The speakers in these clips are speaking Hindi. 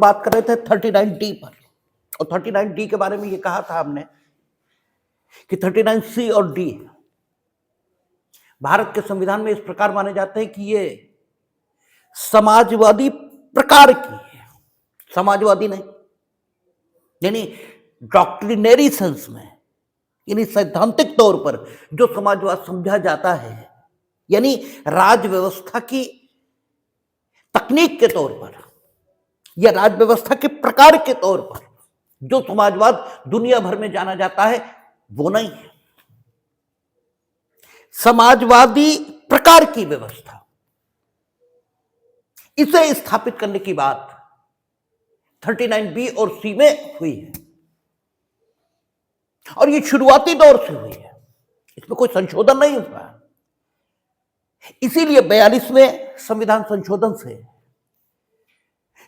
बात कर रहे थे 39D पर, और 39D के बारे में ये कहा था हमने कि 39C और D भारत के संविधान में इस प्रकार माने जाते हैं कि ये समाजवादी प्रकार की है, समाजवादी नहीं, यानी डॉक्ट्रिनरी सेंस में, यानी सैद्धांतिक तौर पर जो समाजवाद समझा जाता है, यानी राज व्यवस्था की तकनीक के तौर पर या राज व्यवस्था के प्रकार के तौर पर जो समाजवाद दुनिया भर में जाना जाता है वो नहीं है। समाजवादी प्रकार की व्यवस्था, इसे स्थापित करने की बात 39B और C में हुई है, और ये शुरुआती दौर से हुई है, इसमें कोई संशोधन नहीं हुआ। इसीलिए 42वें संविधान संशोधन से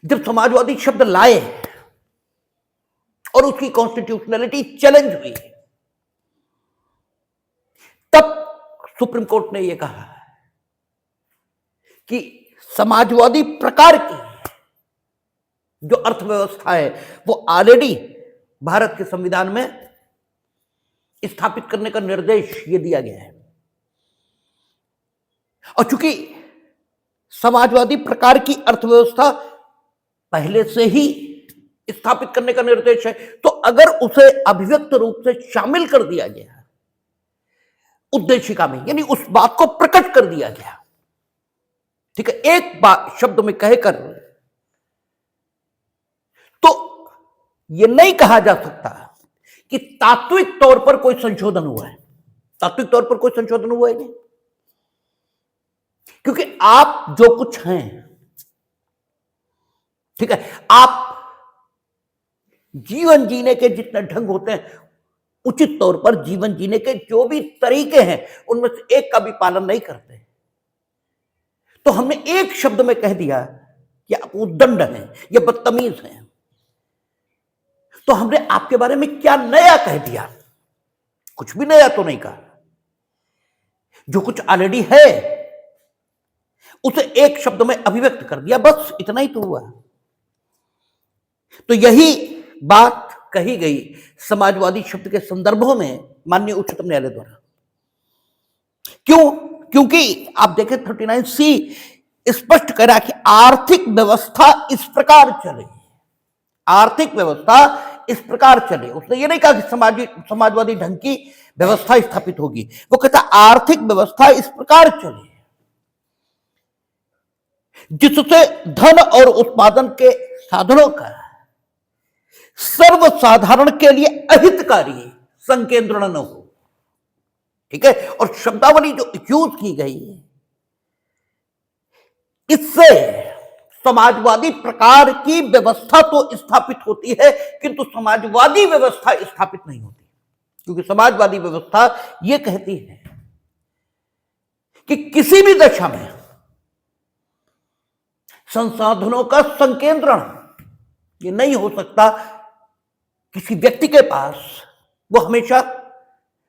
जब समाजवादी शब्द लाए और उसकी कॉन्स्टिट्यूशनलिटी चैलेंज हुई, तब सुप्रीम कोर्ट ने यह कहा कि समाजवादी प्रकार की जो अर्थव्यवस्था है वो ऑलरेडी भारत के संविधान में स्थापित करने का निर्देश ये दिया गया है, और चूंकि समाजवादी प्रकार की अर्थव्यवस्था पहले से ही स्थापित करने का निर्देश है, तो अगर उसे अभिव्यक्त रूप से शामिल कर दिया गया उद्देशिका में, यानी उस बात को प्रकट कर दिया गया, ठीक है, एक बात शब्द में कहकर, तो यह नहीं कहा जा सकता कि तात्विक तौर पर कोई संशोधन हुआ है। तात्विक तौर पर कोई संशोधन हुआ है नहीं, क्योंकि आप जो कुछ हैं, ठीक है, आप जीवन जीने के जितने ढंग होते हैं, उचित तौर पर जीवन जीने के जो भी तरीके हैं, उनमें से एक का भी पालन नहीं करते। तो हमने एक शब्द में कह दिया कि आप उद्दंड हैं या बदतमीज हैं, तो हमने आपके बारे में क्या नया कह दिया? कुछ भी नया तो नहीं कहा। जो कुछ ऑलरेडी है उसे एक शब्द में अभिव्यक्त कर दिया, बस इतना ही तो हुआ। तो यही बात कही गई समाजवादी शब्द के संदर्भों में माननीय उच्चतम न्यायालय द्वारा। क्यों? क्योंकि आप देखें 39C स्पष्ट कह रहा है कि आर्थिक व्यवस्था इस प्रकार चले, आर्थिक व्यवस्था इस प्रकार चले। उसने ये नहीं कहा कि समाजवादी ढंग की व्यवस्था स्थापित होगी, वो कहता आर्थिक व्यवस्था इस प्रकार चले जिससे धन और उत्पादन के साधनों का सर्वसाधारण के लिए अहितकारी संकेंद्रण न हो, ठीक है। और शब्दावली जो यूज की गई है, इससे समाजवादी प्रकार की व्यवस्था तो स्थापित होती है, किंतु समाजवादी व्यवस्था स्थापित नहीं होती, क्योंकि समाजवादी व्यवस्था यह कहती है कि किसी भी दशा में संसाधनों का संकेंद्रण ये नहीं हो सकता किसी व्यक्ति के पास, वो हमेशा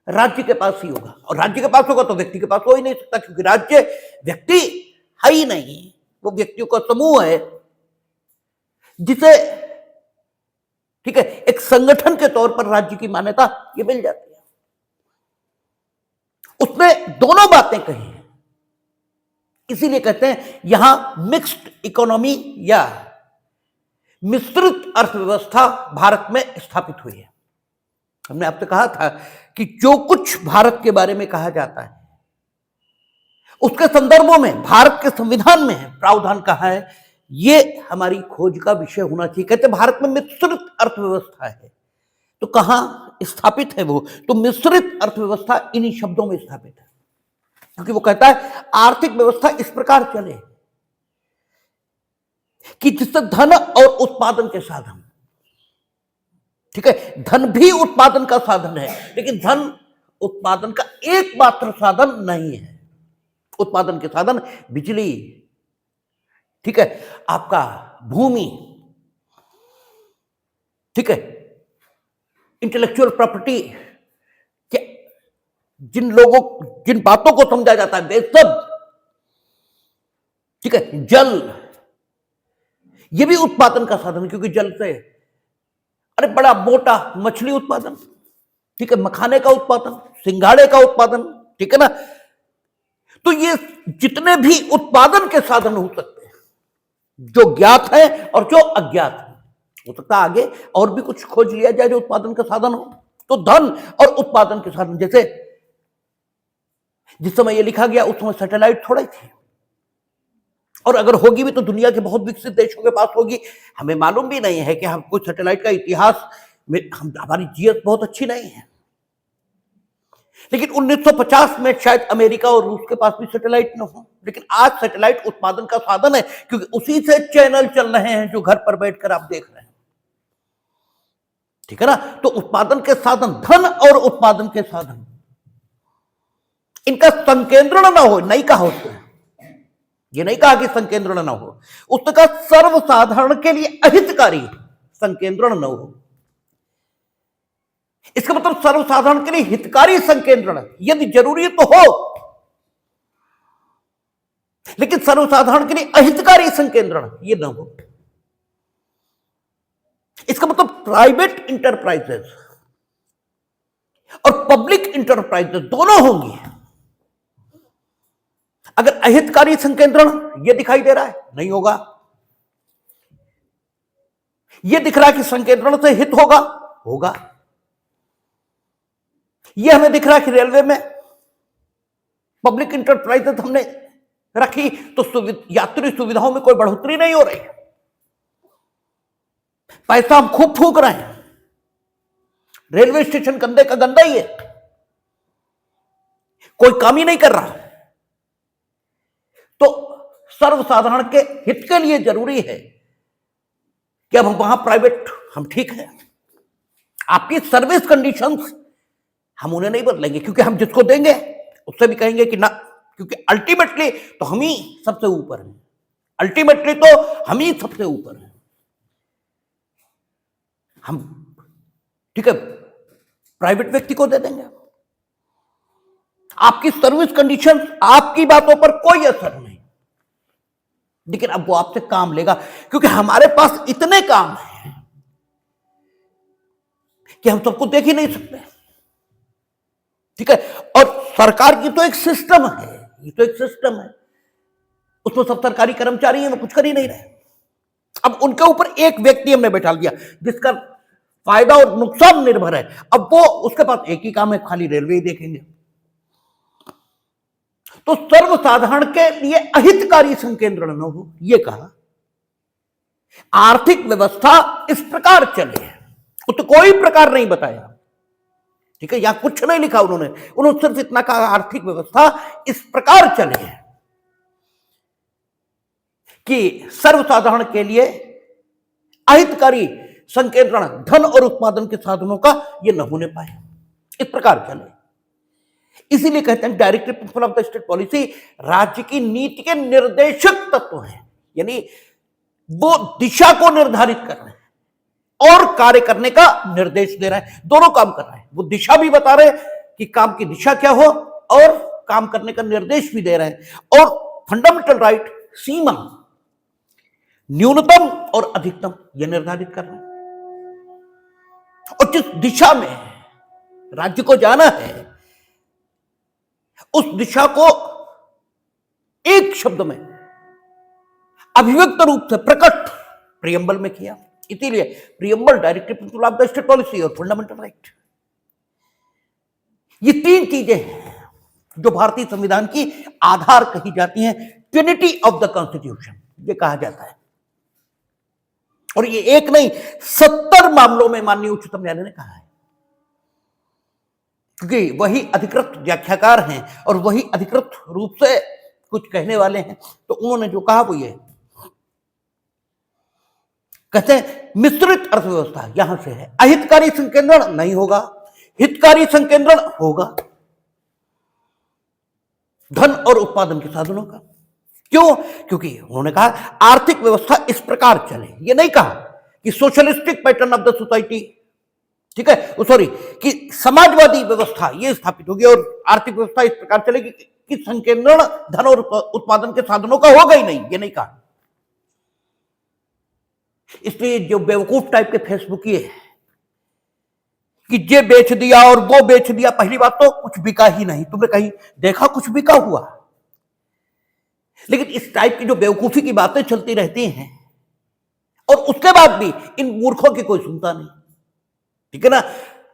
राज्य के पास ही होगा, और राज्य के पास होगा तो व्यक्ति के पास हो ही नहीं सकता, क्योंकि राज्य व्यक्ति है ही नहीं, वो व्यक्तियों का समूह है जिसे, ठीक है, एक संगठन के तौर पर राज्य की मान्यता ये मिल जाती है। उसने दोनों बातें कही हैं, इसीलिए कहते हैं यहां मिक्स्ड इकोनॉमी या मिश्रित अर्थव्यवस्था भारत में स्थापित हुई है। हमने आपसे कहा था कि जो कुछ भारत के बारे में कहा जाता है उसके संदर्भों में भारत के संविधान में है, प्रावधान कहा है, ये हमारी खोज का विषय होना चाहिए। कहते भारत में मिश्रित अर्थव्यवस्था है, तो कहां स्थापित है वो? तो मिश्रित अर्थव्यवस्था इन्हीं शब्दों में स्थापित है, क्योंकि वो कहता है आर्थिक व्यवस्था इस प्रकार चले कि जिससे धन और उत्पादन के साधन, ठीक है, धन भी उत्पादन का साधन है, लेकिन धन उत्पादन का एकमात्र साधन नहीं है। उत्पादन के साधन बिजली, ठीक है, आपका भूमि, ठीक है, इंटेलेक्चुअल प्रॉपर्टी, जिन लोगों, जिन बातों को समझा जाता है वे सब, ठीक है, जल, ये भी उत्पादन का साधन है, क्योंकि जल से अरे बड़ा मोटा मछली उत्पादन, ठीक है, मखाने का उत्पादन, सिंघाड़े का उत्पादन, ठीक है ना। तो ये जितने भी उत्पादन के साधन हो सकते हैं, जो ज्ञात है और जो अज्ञात है, हो सकता है आगे और भी कुछ खोज लिया जाए जो उत्पादन का साधन हो। तो धन और उत्पादन के साधन, जैसे जिस समय ये लिखा गया उस समय सैटेलाइट थोड़ा ही थी, और अगर होगी भी तो दुनिया के बहुत विकसित देशों के पास होगी। हमें मालूम भी नहीं है कि हम कोई सैटेलाइट का इतिहास में हमारी जीएस बहुत अच्छी नहीं है, लेकिन 1950 में शायद अमेरिका और रूस के पास भी सैटेलाइट न हो, लेकिन आज सैटेलाइट उत्पादन का साधन है, क्योंकि उसी से चैनल चल रहे हैं जो घर पर बैठकर आप देख रहे हैं, ठीक है ना। तो उत्पादन के साधन, धन और उत्पादन के साधन, इनका संकेंद्रण ना हो, नहीं कहा उसने, ये नहीं कहा कि संकेंद्रण ना हो, उसने कहा सर्वसाधारण के लिए अहितकारी संकेंद्रण न हो। इसका मतलब सर्वसाधारण के लिए हितकारी संकेंद्रण यदि जरूरी तो हो, लेकिन सर्वसाधारण के लिए अहितकारी संकेंद्रण ये न हो। इसका मतलब प्राइवेट इंटरप्राइजेस और पब्लिक इंटरप्राइजेस दोनों होंगी। अगर अहितकारी संकेंद्रण ये दिखाई दे रहा है, नहीं होगा। ये दिख रहा है कि संकेंद्रण से हित होगा, होगा। ये हमें दिख रहा है कि रेलवे में पब्लिक इंटरप्राइजेस हमने रखी तो यात्री सुविधाओं में कोई बढ़ोतरी नहीं हो रही, पैसा हम खूब फूंक रहे हैं, रेलवे स्टेशन गंदे का गंदा ही है, कोई काम ही नहीं कर रहा। तो सर्वसाधारण के हित के लिए जरूरी है कि अब हम वहां प्राइवेट, हम ठीक है, आपकी सर्विस कंडीशंस हम उन्हें नहीं बदलेंगे, क्योंकि हम जिसको देंगे उससे भी कहेंगे कि ना, क्योंकि अल्टीमेटली तो हम ही सबसे ऊपर हैं, अल्टीमेटली तो हम ही सबसे ऊपर हैं। हम ठीक है प्राइवेट व्यक्ति को दे देंगे, आपकी सर्विस कंडीशन, आपकी बातों पर कोई असर नहीं, लेकिन अब वो आपसे काम लेगा, क्योंकि हमारे पास इतने काम हैं कि हम सबको देख ही नहीं सकते, ठीक है। और सरकार की तो एक सिस्टम है, ये तो एक सिस्टम है, उसमें सब सरकारी कर्मचारी हैं, वो कुछ कर ही नहीं रहे। अब उनके ऊपर एक व्यक्ति हमने बैठा दिया जिसका फायदा और नुकसान निर्भर है, अब वो उसके पास एक ही काम है, खाली रेलवे ही देखेंगे। तो सर्वसाधारण के लिए अहितकारी संकेंद्रण न हो, ये कहा। आर्थिक व्यवस्था इस प्रकार चले, तो कोई प्रकार नहीं बताया, ठीक है, यहां कुछ नहीं लिखा उन्होंने सिर्फ इतना कहा आर्थिक व्यवस्था इस प्रकार चले कि सर्वसाधारण के लिए अहितकारी संकेंद्रण धन और उत्पादन के साधनों का ये न होने पाए, इस प्रकार चले। इसीलिए कहते हैं directive principle of the state policy राज्य की नीति के निर्देशक तत्व हैं, यानी वो दिशा को निर्धारित कर रहे हैं और कार्य करने का निर्देश दे रहे हैं, दोनों काम कर रहे हैं। वो दिशा भी बता रहे हैं कि काम की दिशा क्या हो, और काम करने का निर्देश भी दे रहे हैं, और फंडामेंटल राइट, सीमा, न्यूनतम और अधिकतम ये निर्धारित कर रहे हैं। और जिस दिशा में राज्य को जाना है उस दिशा को एक शब्द में अभिव्यक्त रूप से प्रकट प्रियम्बल में किया। इसीलिए preamble, directive principle of the state policy और फंडामेंटल राइट, ये तीन चीजें हैं जो भारतीय संविधान की आधार कही जाती हैं, ट्रिनिटी ऑफ द कॉन्स्टिट्यूशन ये कहा जाता है। और ये एक नहीं 70 मामलों में माननीय उच्चतम न्यायालय ने कहा है, क्योंकि वही अधिकृत व्याख्याकार हैं और वही अधिकृत रूप से कुछ कहने वाले हैं। तो उन्होंने जो कहा वो ये कहते हैं मिश्रित अर्थव्यवस्था यहां से है, अहितकारी संकेंद्रण नहीं होगा, हितकारी संकेंद्रण होगा धन और उत्पादन के साधनों का। क्यों? क्योंकि उन्होंने कहा आर्थिक व्यवस्था इस प्रकार चले, ये नहीं कहा कि socialistic pattern of the society, ठीक है, सॉरी, कि समाजवादी व्यवस्था ये स्थापित होगी और आर्थिक व्यवस्था इस प्रकार चलेगी कि संकेंद्रण धन और उत्पादन के साधनों का होगा ही नहीं, ये नहीं कहा। इसलिए जो बेवकूफ टाइप के फेसबुक ये है कि ये बेच दिया और वो बेच दिया, पहली बात तो कुछ बिका ही नहीं। तुमने कहीं देखा कुछ बिका हुआ? लेकिन इस टाइप की जो बेवकूफी की बातें चलती रहती हैं और उसके बाद भी इन मूर्खों की कोई सुनता नहीं, ठीक है ना।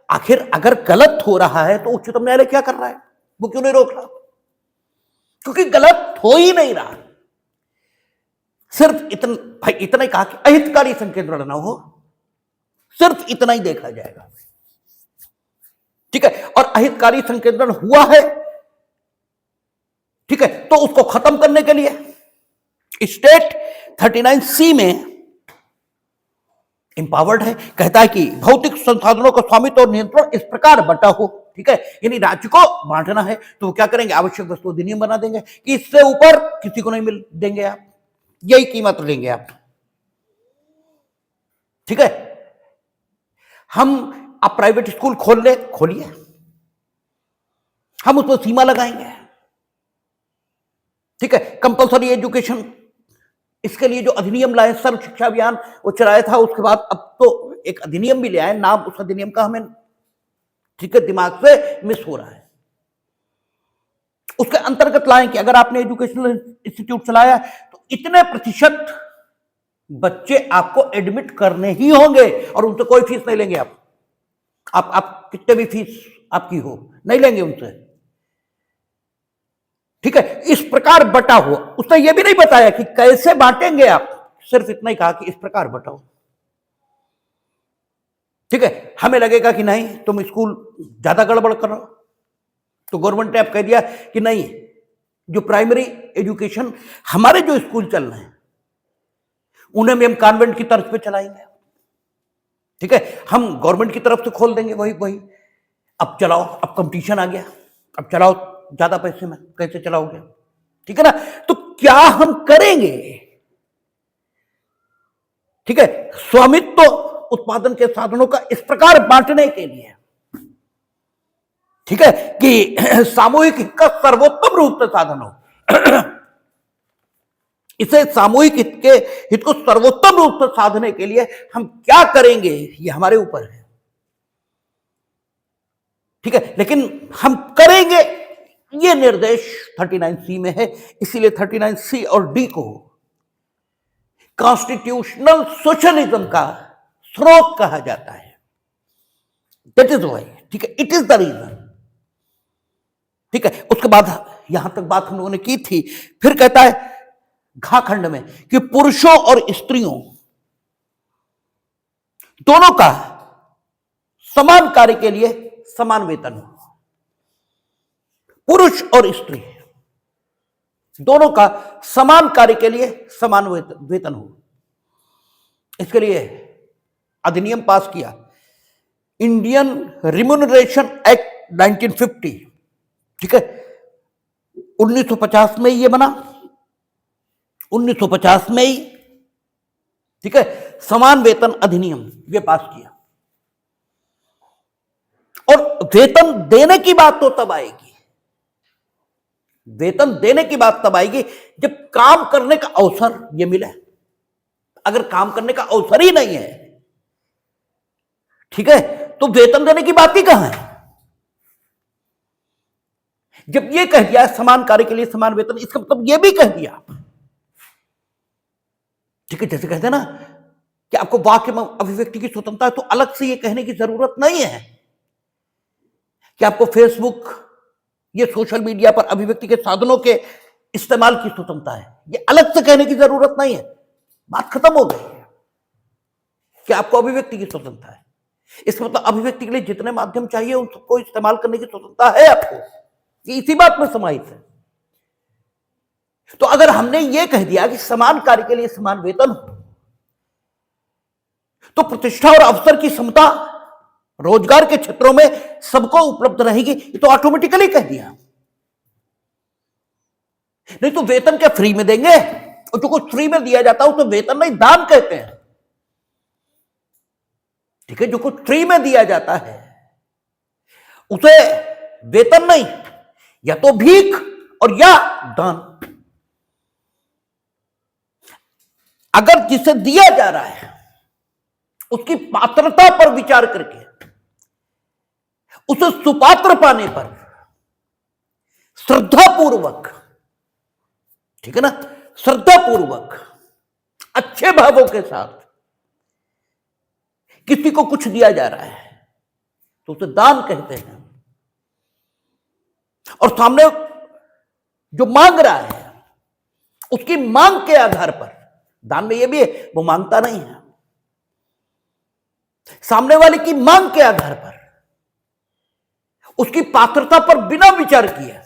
आखिर अगर गलत हो रहा है तो उच्चतम न्यायालय क्या कर रहा है? वो क्यों नहीं रोक रहा? क्योंकि गलत हो ही नहीं रहा। सिर्फ इतना ही कहा कि अहितकारी संकेंद्रण न हो, सिर्फ इतना ही देखा जाएगा, ठीक है। और अहितकारी संकेंद्रण हुआ है, ठीक है, तो उसको खत्म करने के लिए स्टेट 39C में इंपावर्ड है, कहता है कि भौतिक संसाधनों का स्वामित्व और नियंत्रण इस प्रकार बंटा हो, ठीक है। यानी राज्य को बांटना है तो वो क्या करेंगे? आवश्यक वस्तु अधिनियम बना देंगे कि इससे ऊपर किसी को नहीं मिल देंगे, आप यही कीमत लेंगे आप, ठीक है। हम आप प्राइवेट स्कूल खोलिए, हम उसको सीमा लगाएंगे, ठीक है। कंपल्सरी एजुकेशन, इसके लिए जो अधिनियम लाए, सर्व शिक्षा अभियान वो चलाया था, उसके बाद अब तो एक अधिनियम भी ले आए, नाम उस अधिनियम का हमें, ठीक है, दिमाग से मिस हो रहा है। उसके अंतर्गत लाएं कि अगर आपने एजुकेशनल इंस्टीट्यूट चलाया तो इतने प्रतिशत बच्चे आपको एडमिट करने ही होंगे और उनसे कोई फीस नहीं लेंगे। आप कितने भी फीस आपकी हो नहीं लेंगे उनसे, ठीक है। इस प्रकार बटा हुआ, उसने यह भी नहीं बताया कि कैसे बांटेंगे आप, सिर्फ इतना ही कहा कि इस प्रकार बटाओ, ठीक है। हमें लगेगा कि नहीं तुम स्कूल ज्यादा गड़बड़ कर रहे हो, तो गवर्नमेंट ने अब कह दिया कि नहीं, जो प्राइमरी एजुकेशन हमारे जो स्कूल चल रहे हैं उन्हें भी हम कॉन्वेंट की तरफ पे चलाएंगे, ठीक है। हम गवर्नमेंट की तरफ से खोल देंगे वही। अब चलाओ, अब कंपटीशन आ गया, अब चलाओ ज्यादा पैसे में, कैसे चलाओगे, ठीक है ना। तो क्या हम करेंगे, ठीक है, स्वामित्व उत्पादन के साधनों का इस प्रकार बांटने के लिए, ठीक है, कि सामूहिक हित का सर्वोत्तम रूप से साधन हो। इसे सामूहिक हित को सर्वोत्तम रूप से साधने के लिए हम क्या करेंगे, ये हमारे ऊपर है, ठीक है। लेकिन हम करेंगे, ये निर्देश 39C में है। इसीलिए 39C और D को कॉन्स्टिट्यूशनल सोशलिज्म का स्रोत कहा जाता है। दैट इज वाई, ठीक है, इट इज द रीजन, ठीक है। उसके बाद यहां तक बात हम लोगों ने की थी। फिर कहता है घ खंड में कि पुरुषों और स्त्रियों दोनों का समान कार्य के लिए समान वेतन हो। पुरुष और स्त्री दोनों का समान कार्य के लिए समान वेतन हो। इसके लिए अधिनियम पास किया, इंडियन रिम्यूनरेशन एक्ट 1950, ठीक है। 1950 में ये बना, 1950 में ही, ठीक है, समान वेतन अधिनियम ये पास किया। और वेतन देने की बात तो तब आएगी, वेतन देने की बात तब आएगी जब काम करने का अवसर ये मिले। अगर काम करने का अवसर ही नहीं है, ठीक है, तो वेतन देने की बात ही कहां है। जब ये कह दिया समान कार्य के लिए समान वेतन, इसका मतलब ये भी कह दिया, ठीक है, जैसे कहते हैं ना कि आपको वाक्य में अभिव्यक्ति की स्वतंत्रता है, तो अलग से ये कहने की जरूरत नहीं है कि आपको फेसबुक, ये सोशल मीडिया पर अभिव्यक्ति के साधनों के इस्तेमाल की स्वतंत्रता है, ये अलग से कहने की जरूरत नहीं है। बात खत्म हो गई है कि आपको अभिव्यक्ति की स्वतंत्रता है। इसका मतलब अभिव्यक्ति के लिए जितने माध्यम चाहिए उन सबको इस्तेमाल करने की स्वतंत्रता है आपको, ये इसी बात में समाहित है। तो अगर हमने ये कह दिया कि समान कार्य के लिए समान वेतन हो, तो प्रतिष्ठा और अवसर की समता रोजगार के क्षेत्रों में सबको उपलब्ध रहेगी, ये तो ऑटोमेटिकली कह दिया। नहीं तो वेतन क्या फ्री में देंगे? और जो कुछ फ्री में दिया जाता है उसे वेतन नहीं दान कहते हैं, ठीक है। जो कुछ फ्री में दिया जाता है उसे वेतन नहीं, या तो भीख और या दान। अगर जिसे दिया जा रहा है उसकी पात्रता पर विचार करके, उसे सुपात्र पाने पर श्रद्धापूर्वक, ठीक है ना, श्रद्धापूर्वक अच्छे भावों के साथ किसी को कुछ दिया जा रहा है तो उसे दान कहते हैं। और सामने जो मांग रहा है उसकी मांग के आधार पर, दान में यह भी है वो मांगता नहीं है, सामने वाले की मांग के आधार पर, उसकी पात्रता पर बिना विचार किए,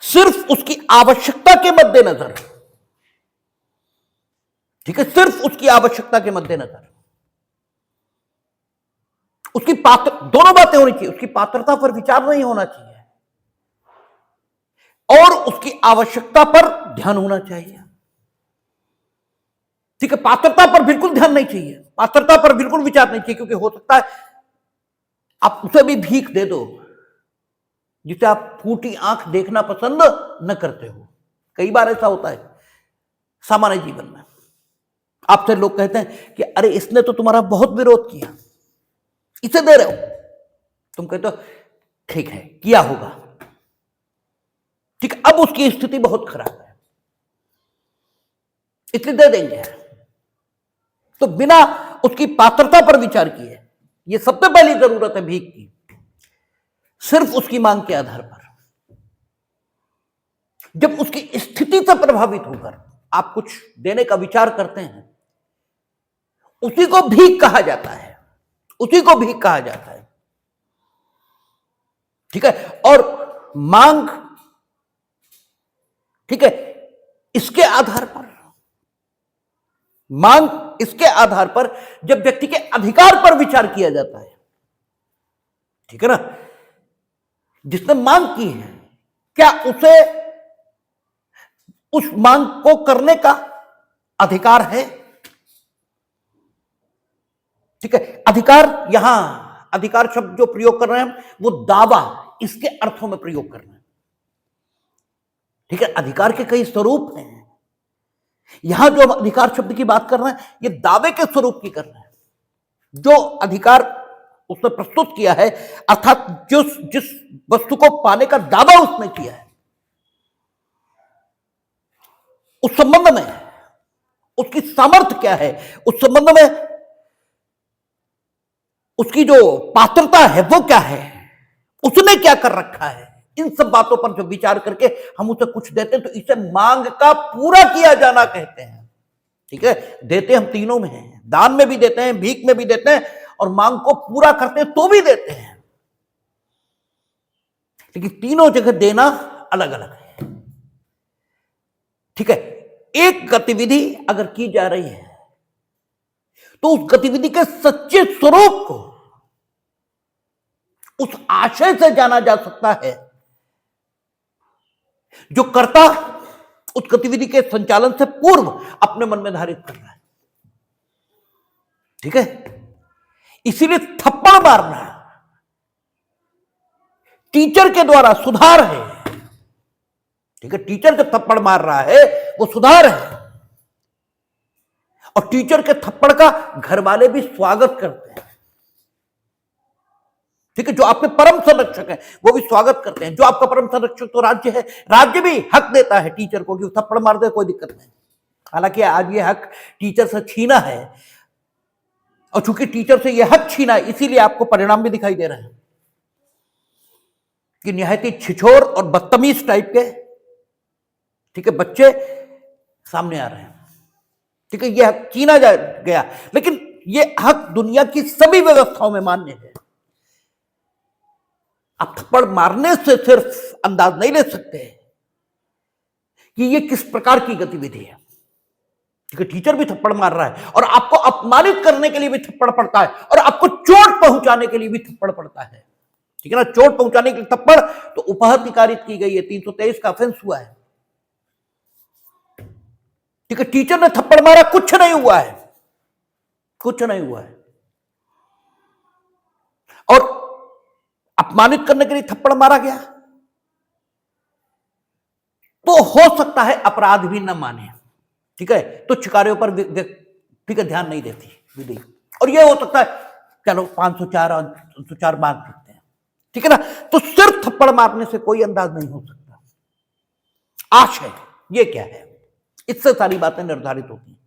सिर्फ उसकी आवश्यकता के मद्देनजर, ठीक है, सिर्फ उसकी आवश्यकता के मद्देनजर उसकी पात्र, दोनों बातें होनी चाहिए, उसकी पात्रता पर विचार नहीं होना चाहिए और उसकी आवश्यकता पर ध्यान होना चाहिए। ठीक है, पात्रता पर बिल्कुल ध्यान नहीं चाहिए, पात्रता पर बिल्कुल विचार नहीं चाहिए, क्योंकि हो सकता है आप उसे भी भीख दे दो जिसे आप फूटी आंख देखना पसंद न करते हो। कई बार ऐसा होता है सामान्य जीवन में, आपसे लोग कहते हैं कि अरे इसने तो तुम्हारा बहुत विरोध किया, इसे दे रहे हो, तुम कहते हो ठीक है किया होगा, ठीक, अब उसकी स्थिति बहुत खराब है इसलिए दे देंगे। तो बिना उसकी पात्रता पर विचार किए, यह सबसे पहली जरूरत है भीख की, सिर्फ उसकी मांग के आधार पर। जब उसकी स्थिति से प्रभावित होकर आप कुछ देने का विचार करते हैं, उसी को भीख कहा जाता है, उसी को भीख कहा जाता है। ठीक है, और मांग, ठीक है, इसके आधार पर, मांग इसके आधार पर जब व्यक्ति के अधिकार पर विचार किया जाता है, ठीक है ना, जिसने मांग की है क्या उसे उस मांग को करने का अधिकार है? ठीक है, अधिकार, यहां अधिकार शब्द जो प्रयोग कर रहे हैं वो दावा, इसके अर्थों में प्रयोग कर रहे हैं। ठीक है, अधिकार के कई स्वरूप हैं, यहां जो हम अधिकार शब्द की बात कर रहे हैं ये दावे के स्वरूप की कर रहे हैं। जो अधिकार उसने प्रस्तुत किया है, अर्थात जिस वस्तु को पाने का दावा उसने किया है, उस संबंध में उसकी सामर्थ्य क्या है, उस संबंध में उसकी जो पात्रता है वो क्या है, उसने क्या कर रखा है, इन सब बातों पर जो विचार करके हम उसे कुछ देते हैं तो इसे मांग का पूरा किया जाना कहते हैं। ठीक है, देते हम तीनों में हैं, दान में भी देते हैं, भीख में भी देते हैं और मांग को पूरा करते हैं तो भी देते हैं, लेकिन तीनों जगह देना अलग अलग है। ठीक है, एक गतिविधि अगर की जा रही है तो उस गतिविधि के सच्चे स्वरूप को उस आशय से जाना जा सकता है जो कर्ता उस गतिविधि के संचालन से पूर्व अपने मन में धारित कर रहा है। ठीक है, इसीलिए थप्पड़ मारना टीचर के द्वारा सुधार है। ठीक है, टीचर जो थप्पड़ मार रहा है वो सुधार है, और टीचर के थप्पड़ का घर वाले भी स्वागत करते हैं। ठीक है, जो आपके परम संरक्षक हैं वो भी स्वागत करते हैं। जो आपका परम संरक्षक तो राज्य है, राज्य भी हक देता है टीचर को कि वो थप्पड़ मार दे, कोई दिक्कत नहीं। हालांकि आज ये हक टीचर से छीना है, और चूंकि टीचर से ये हक छीना है इसीलिए आपको परिणाम भी दिखाई दे रहे हैं कि निहायत ही छिछोर और बदतमीज टाइप के, ठीक है, बच्चे सामने आ रहे हैं। ठीक है, यह हक छीना गया, लेकिन यह हक दुनिया की सभी व्यवस्थाओं में मान्य है। आप थप्पड़ मारने से सिर्फ अंदाज नहीं ले सकते कि यह किस प्रकार की गतिविधि है। ठीक है, टीचर भी थप्पड़ मार रहा है और आपको अपमानित करने के लिए भी थप्पड़ पड़ता है, और आपको चोट पहुंचाने के लिए भी थप्पड़ पड़ता है। ठीक है ना, चोट पहुंचाने के लिए थप्पड़ तो उपहत्या कारित की गई है, 323 का ऑफेंस हुआ है। ठीक है, टीचर ने थप्पड़ मारा, कुछ नहीं हुआ है, कुछ नहीं हुआ है, और अपमानित करने के लिए थप्पड़ मारा गया तो हो सकता है अपराध भी न माने। ठीक है, तुच्छ कार्यों पर ठीक है, ध्यान नहीं देती विधि। और ये हो सकता है चलो 504 और 404 मार सकते हैं, ठीक है ना। तो सिर्फ थप्पड़ मारने से कोई अंदाज नहीं हो सकता आशय ये क्या है, इससे सारी बातें निर्धारित होती हैं।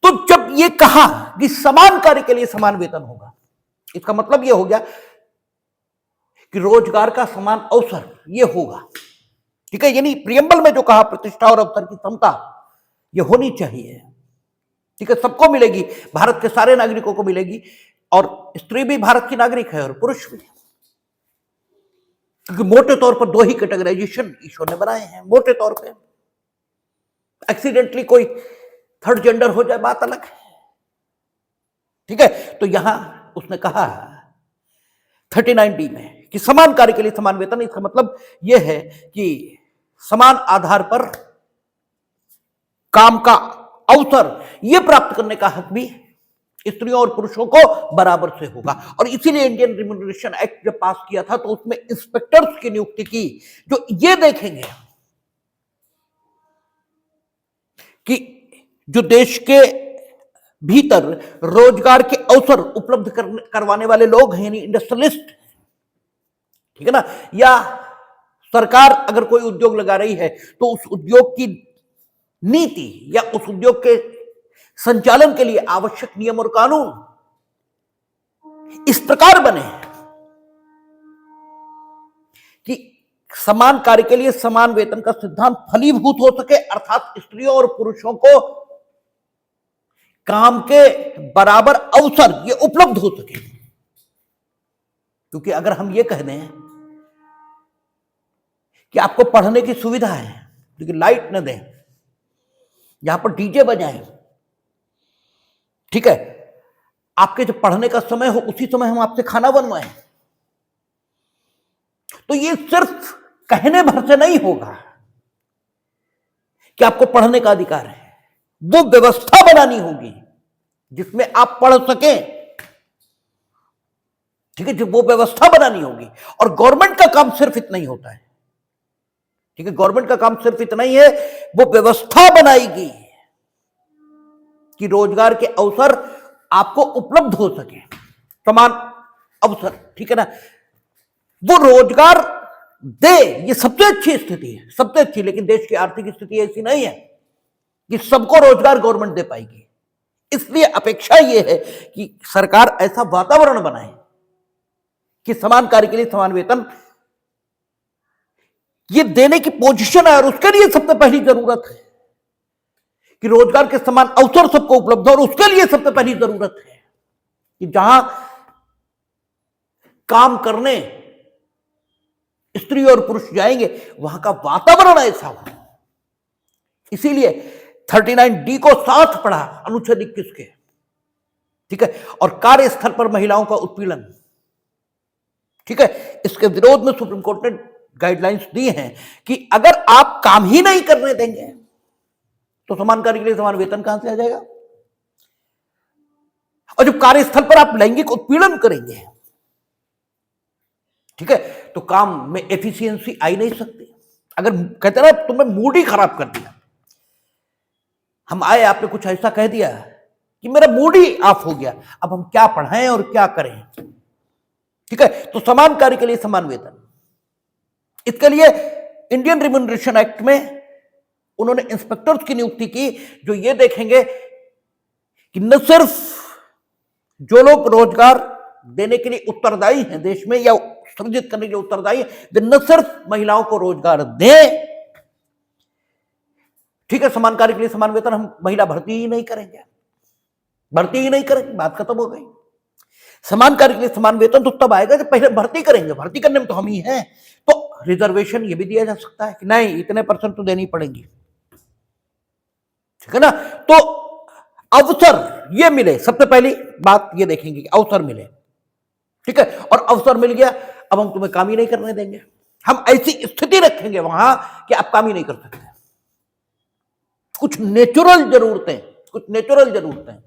तो जब ये कहा कि समान कार्य के लिए समान वेतन होगा, इसका मतलब ये हो गया कि रोजगार का समान अवसर ये होगा, ठीक है। यानी प्रियम्बल में जो कहा प्रतिष्ठा और अवसर की समता ये होनी चाहिए, ठीक है, सबको मिलेगी, भारत के सारे नागरिकों को मिलेगी, और स्त्री भी भारत की नागरिक है और पुरुष भी, क्योंकि मोटे तौर पर दो ही कैटेगराइजेशन ईश्वर ने बनाए हैं मोटे तौर पे। एक्सीडेंटली कोई थर्ड जेंडर हो जाए बात अलग है, ठीक है। तो यहां उसने कहा 39D में कि समान कार्य के लिए समान वेतन, इसका मतलब यह है कि समान आधार पर काम का अवसर यह प्राप्त करने का हक भी स्त्रियों और पुरुषों को बराबर से होगा। और इसीलिए इंडियन रिम्यूनरेशन एक्ट जब पास किया था तो उसमें इंस्पेक्टर्स की नियुक्ति की, जो ये देखेंगे कि जो देश के भीतर रोजगार के अवसर उपलब्ध करवाने वाले लोग हैं, यानी इंडस्ट्रियलिस्ट, ठीक है ना, या सरकार अगर कोई उद्योग लगा रही है तो उस उद्योग की नीति या उस उद्योग के संचालन के लिए आवश्यक नियम और कानून इस प्रकार बने कि समान कार्य के लिए समान वेतन का सिद्धांत फलीभूत हो सके, अर्थात स्त्रियों और पुरुषों को काम के बराबर अवसर ये उपलब्ध हो सके। क्योंकि अगर हम ये कह दें कि आपको पढ़ने की सुविधा है लेकिन लाइट न दें, यहां पर डीजे बजाएं, ठीक है, आपके जब पढ़ने का समय हो उसी समय हम आपसे खाना बनवाएं, तो ये सिर्फ कहने भर से नहीं होगा कि आपको पढ़ने का अधिकार है, वो व्यवस्था बनानी होगी जिसमें आप पढ़ सकें, ठीक है, जो वो व्यवस्था बनानी होगी। और गवर्नमेंट का काम सिर्फ इतना ही होता है, ठीक है, गवर्नमेंट का काम सिर्फ इतना ही है, वो व्यवस्था बनाएगी कि रोजगार के अवसर आपको उपलब्ध हो सके, समान अवसर, ठीक है ना, वो रोजगार दे, ये सबसे अच्छी स्थिति है, सबसे अच्छी। लेकिन देश की आर्थिक स्थिति ऐसी नहीं है कि सबको रोजगार गवर्नमेंट दे पाएगी, इसलिए अपेक्षा यह है कि सरकार ऐसा वातावरण बनाए कि समान कार्य के लिए समान वेतन ये देने की पोजीशन है। और उसके लिए सबसे पहली जरूरत है कि रोजगार के समान अवसर सबको उपलब्ध हो, और उसके लिए सबसे पहली जरूरत है कि जहां काम करने स्त्री और पुरुष जाएंगे वहां का वातावरण ऐसा हो। इसीलिए 39D को साथ पढ़ा अनुच्छेद 21 के, ठीक है। और कार्यस्थल पर महिलाओं का उत्पीड़न, ठीक है, इसके विरोध में सुप्रीम कोर्ट ने गाइडलाइंस दी हैं कि अगर आप काम ही नहीं करने देंगे तो समान कार्य के लिए समान वेतन कहां से आ जाएगा। और जब कार्यस्थल पर आप लैंगिक उत्पीड़न करेंगे, ठीक है, तो काम में एफिशिएंसी आई नहीं सकती। अगर कहते ना तुमने मूड ही खराब कर दिया, हम आए आपने कुछ ऐसा कह दिया कि मेरा मूड ही ऑफ हो गया, अब हम क्या पढ़ाएं और क्या करें, ठीक है। तो समान कार्य के लिए समान वेतन, इसके लिए इंडियन रिम्यूनरेशन एक्ट में उन्होंने इंस्पेक्टर्स की नियुक्ति की, जो ये देखेंगे कि न सिर्फ जो लोग रोजगार देने के लिए उत्तरदायी हैं देश में या सृजित करने के लिए उत्तरदायी है, वे न सिर्फ महिलाओं को रोजगार दें, ठीक है, समान कार्य के लिए समान वेतन, हम महिला भर्ती ही नहीं करेंगे, भर्ती ही नहीं करेंगे, बात खत्म हो गई। समान कार्य के लिए समान वेतन तो तब आएगा जब पहले भर्ती करेंगे, भर्ती करने में तो हम ही हैं। तो रिजर्वेशन ये भी दिया जा सकता है कि नहीं इतने % तो देनी पड़ेगी, ठीक है ना। तो अवसर ये मिले, सबसे पहली बात ये देखेंगे कि अवसर मिले, ठीक है। और अवसर मिल गया, अब हम तुम्हें काम ही नहीं करने देंगे, हम ऐसी स्थिति रखेंगे वहां कि आप काम ही नहीं कर सकते। कुछ नेचुरल जरूरतें, कुछ नेचुरल जरूरतें,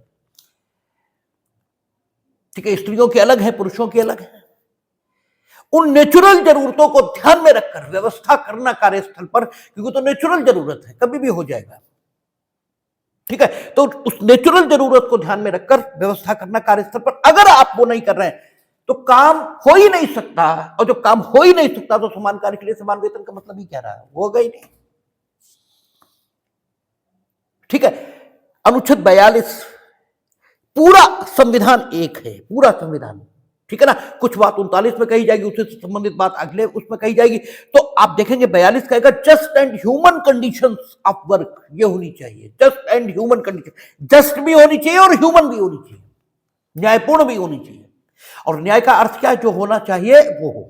ठीक है, स्त्रियों की अलग है, पुरुषों की अलग है। उन नेचुरल जरूरतों को ध्यान में रखकर व्यवस्था करना कार्यस्थल पर, क्योंकि तो नेचुरल जरूरत है, कभी भी हो जाएगा, ठीक है, तो उस नेचुरल जरूरत को ध्यान में रखकर व्यवस्था करना कार्यस्थल पर। अगर आप वो नहीं कर रहे हैं तो काम हो ही नहीं सकता, और जब काम हो ही नहीं सकता तो समान कार्य के लिए समान वेतन का मतलब ही क्या रहा, होगा ही नहीं। ठीक है, अनुच्छेद 42, पूरा संविधान एक है, पूरा संविधान, ठीक है ना। कुछ बात 39 में कही जाएगी, उससे संबंधित बात अगले उसमें कही जाएगी। तो आप देखेंगे 42 कहेगा just and human conditions of work, ये होनी चाहिए, just and human condition, just भी होनी चाहिए और ह्यूमन भी होनी चाहिए, न्यायपूर्ण भी होनी चाहिए। और न्याय का अर्थ क्या है, जो होना चाहिए वो हो,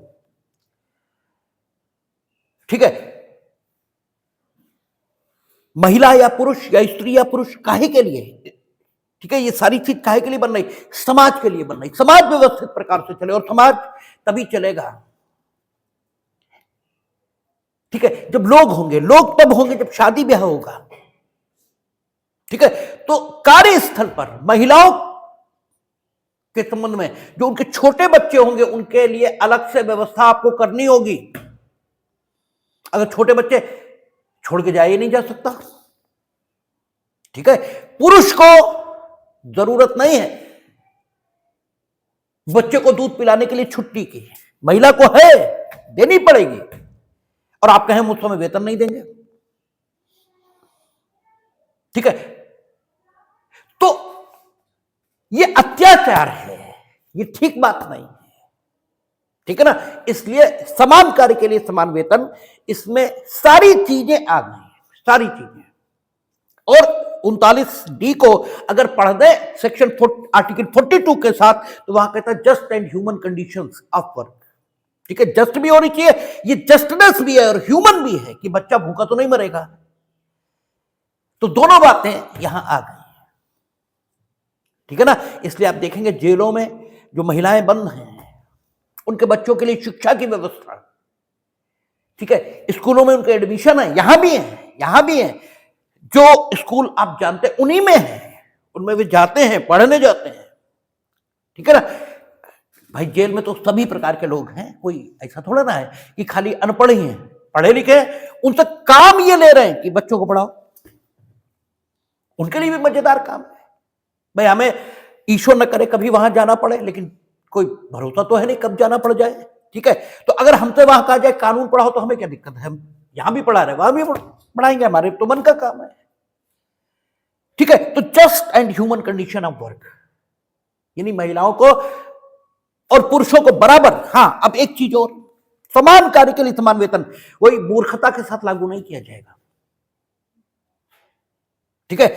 ठीक है। महिला या पुरुष या स्त्री या पुरुष काहे के लिए, ठीक है, ये सारी चीज काहे के लिए बन रही, समाज के लिए बन रही। समाज व्यवस्थित प्रकार से चले, और समाज तभी चलेगा, ठीक है, जब लोग होंगे। लोग तब होंगे जब शादी ब्याह होगा, ठीक है। तो कार्यस्थल पर महिलाओं के संबंध में जो उनके छोटे बच्चे होंगे उनके लिए अलग से व्यवस्था आपको करनी होगी। अगर छोटे बच्चे छोड़ के जाए नहीं जा सकता, ठीक है। पुरुष को जरूरत नहीं है बच्चे को दूध पिलाने के लिए छुट्टी की, महिला को है, देनी पड़ेगी। और आप कहें मुझसे में वेतन नहीं देंगे, ठीक है, तो ये अत्याचार है, ये ठीक बात नहीं है, ठीक है ना। इसलिए समान कार्य के लिए समान वेतन, इसमें सारी चीजें आ गई, सारी चीजें। और 39D को अगर पढ़ दे सेक्शन आर्टिकल 42 के साथ, तो वहां कहता है just and human conditions of work, ठीक है। जस्ट भी होनी चाहिए, ये जस्टनेस भी है और ह्यूमन भी है कि बच्चा भूखा तो नहीं मरेगा। तो दोनों बातें यहां आ गई, ठीक है ना। इसलिए आप देखेंगे जेलों में जो महिलाएं बंद हैं उनके बच्चों के लिए शिक्षा की व्यवस्था, ठीक है, स्कूलों में उनके एडमिशन है, यहां भी है, यहां भी है। जो स्कूल आप जानते हैं उन्हीं में है, उनमें वे जाते हैं, पढ़ने जाते हैं, ठीक है ना। भाई जेल में तो सभी प्रकार के लोग हैं, कोई ऐसा थोड़ा ना है कि खाली अनपढ़ ही हैं, पढ़े लिखे हैं। उनसे काम ये ले रहे हैं कि बच्चों को पढ़ाओ, उनके लिए भी मजेदार काम है। भाई हमें ईश्वर न करे कभी वहां जाना पड़े, लेकिन कोई भरोसा तो है नहीं कब जाना पड़ जाए, ठीक है। तो अगर हमसे वहां कहा जाए कानून पढ़ाओ तो हमें क्या दिक्कत है, हम यहां भी पढ़ा रहे वहां भी पढ़ाएंगे, हमारे तो मन का काम है, ठीक है। तो just and human condition of work, यानी महिलाओं को और पुरुषों को बराबर। हां, अब एक चीज और, समान कार्य के लिए समान वेतन, वही मूर्खता के साथ लागू नहीं किया जाएगा, ठीक है।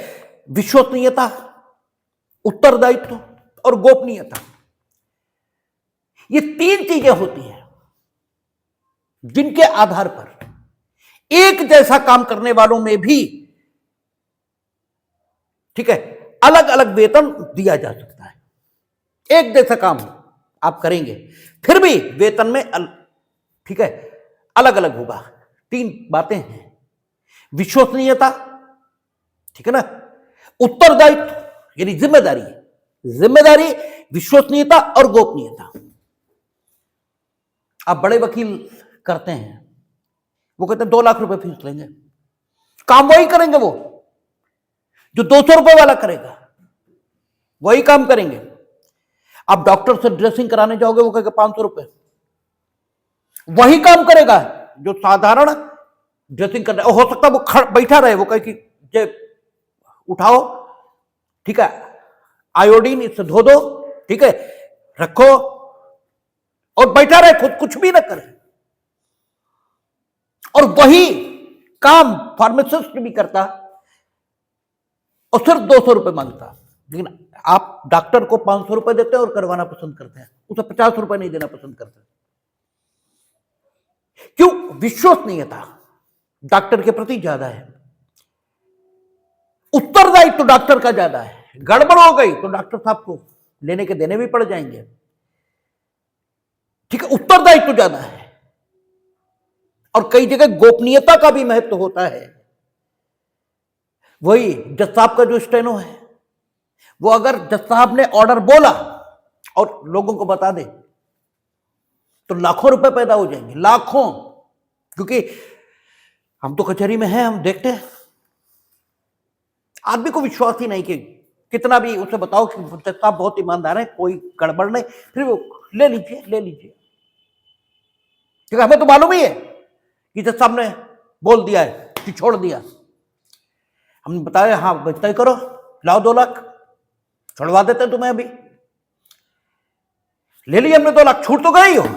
विश्वसनीयता, उत्तरदायित्व और गोपनीयता, ये तीन चीजें होती हैं जिनके आधार पर एक जैसा काम करने वालों में भी, ठीक है, अलग अलग वेतन दिया जा सकता है। एक जैसा काम आप करेंगे फिर भी वेतन में ठीक है, अलग अलग होगा। तीन बातें हैं, विश्वसनीयता, ठीक है ना, उत्तरदायित्व यानी जिम्मेदारी, जिम्मेदारी, विश्वसनीयता और गोपनीयता। आप बड़े वकील करते हैं, वो कहते हैं 2 लाख रुपए फीस लेंगे, काम वही करेंगे वो जो 200 रुपए वाला करेगा, वही काम करेंगे। आप डॉक्टर से ड्रेसिंग कराने जाओगे, वो कहेगा 500 रुपए, वही काम करेगा जो साधारण ड्रेसिंग करना। हो सकता है वो बैठा रहे, वो कहे कि उठाओ, ठीक है, आयोडीन इससे धो दो, ठीक है, रखो, और बैठा रहे, खुद कुछ भी ना करे। और वही काम फार्मासिस्ट भी करता और सिर्फ 200 रुपए मांगता। लेकिन आप डॉक्टर को 500 रुपए देते हैं और करवाना पसंद करते हैं, उसे 50 रुपए नहीं देना पसंद करते। क्यों? विश्वसनीयता डॉक्टर के प्रति ज्यादा है, उत्तरदायित्व तो डॉक्टर का ज्यादा है। गड़बड़ हो गई तो डॉक्टर साहब को लेने के देने भी पड़ जाएंगे, ठीक है, उत्तरदायित्व तो ज्यादा है। और कई जगह गोपनीयता का भी महत्व होता है। वही जज साहब का जो स्टेनो है, वो अगर जज साहब ने ऑर्डर बोला और लोगों को बता दे तो लाखों रुपए पैदा हो जाएंगे, लाखों। क्योंकि हम तो कचहरी में हैं, हम देखते हैं, आदमी को विश्वास ही नहीं कि कितना भी उसे बताओ कि जज साहब बहुत ईमानदार है, कोई गड़बड़ नहीं, फिर वो ले लीजिए ले लीजिए। क्योंकि हमें तो मालूम ही है कि जज साहब ने बोल दिया है कि छोड़ दिया, हमने बताया हाँ तय करो, लाओ 2 लाख, छुड़वा देते हैं तुम्हें, अभी ले लिया हमने 2 लाख, छूट तो गई हो,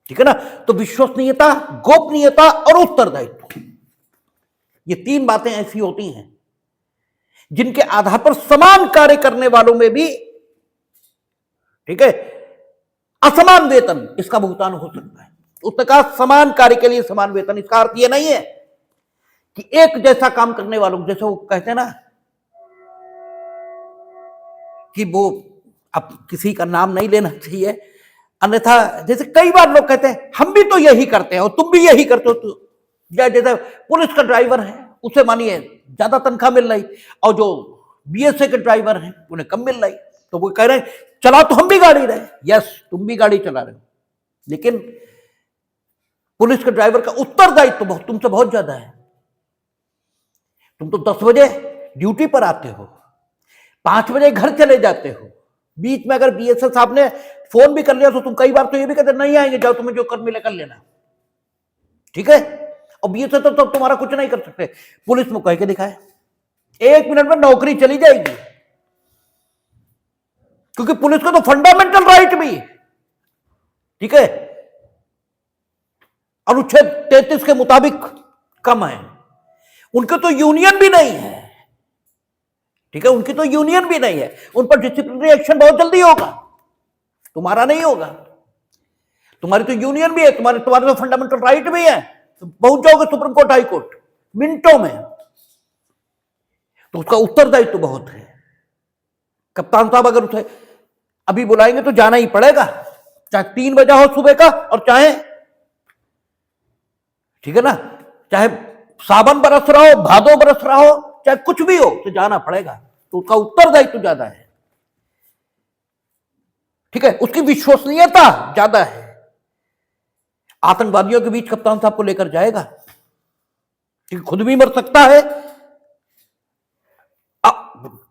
ठीक है ना। तो विश्वसनीयता, गोपनीयता और उत्तरदायित्व, ये 3 बातें ऐसी होती हैं जिनके आधार पर समान कार्य करने वालों में भी, ठीक है, असमान वेतन इसका भुगतान हो सकता है। उसने कहा समान कार्य के लिए समान वेतन, इसका अर्थ यह नहीं है कि एक जैसा काम करने वालों, जैसे वो कहते हैं ना कि वो, अब किसी का नाम नहीं लेना चाहिए, अन्यथा जैसे कई बार लोग कहते हैं हम भी तो यही करते हैं और तुम भी यही करते हो, तो जैसे पुलिस का ड्राइवर है उसे मानिए ज्यादा तनख्वाह मिल रही, और जो बीएसए के ड्राइवर हैं उन्हें कम मिल रही, तो वो कह रहे हैं चला तो हम भी गाड़ी रहे, यस तुम भी गाड़ी चला रहे हो, लेकिन पुलिस के ड्राइवर का उत्तरदायित्व तो तुमसे बहुत ज्यादा है। तुम तो 10 बजे ड्यूटी पर आते हो, 5 बजे घर चले जाते हो, बीच में अगर बीएसए साहब ने फोन भी कर लिया तो तुम कई बार तो ये भी कहते नहीं आएंगे, जाओ तुम्हें जो कर मिले कर लेना, ठीक है। और बीएसए तो तुम्हारा कुछ नहीं कर सकते, पुलिस में कह के दिखाए 1 मिनट में नौकरी चली जाएगी, क्योंकि पुलिस का तो फंडामेंटल राइट भी, ठीक है, अनुच्छेद 33 के मुताबिक कम है। उनके तो यूनियन भी नहीं है, ठीक है, उनकी तो यूनियन भी नहीं है, उन पर डिसिप्लिनरी एक्शन बहुत जल्दी होगा, तुम्हारा नहीं होगा। तुम्हारी तो यूनियन भी है, तुम्हारे तो फंडामेंटल राइट भी है, तो पहुंच जाओगे सुप्रीम कोर्ट, हाई कोर्ट मिनटों में, तो उसका उत्तरदायित्व तो बहुत है। कप्तान साहब अगर उसे अभी बुलाएंगे तो जाना ही पड़ेगा, चाहे 3 बजा हो सुबह का, और चाहे, ठीक है ना, चाहे सावन बरस रहा हो, भादो बरस रहा हो, चाहे कुछ भी हो, तो जाना पड़ेगा, तो उसका उत्तरदायित्व ज्यादा है, ठीक है, उसकी विश्वसनीयता ज्यादा है। आतंकवादियों के बीच कप्तान साहब को लेकर जाएगा, ठीक, खुद भी मर सकता है,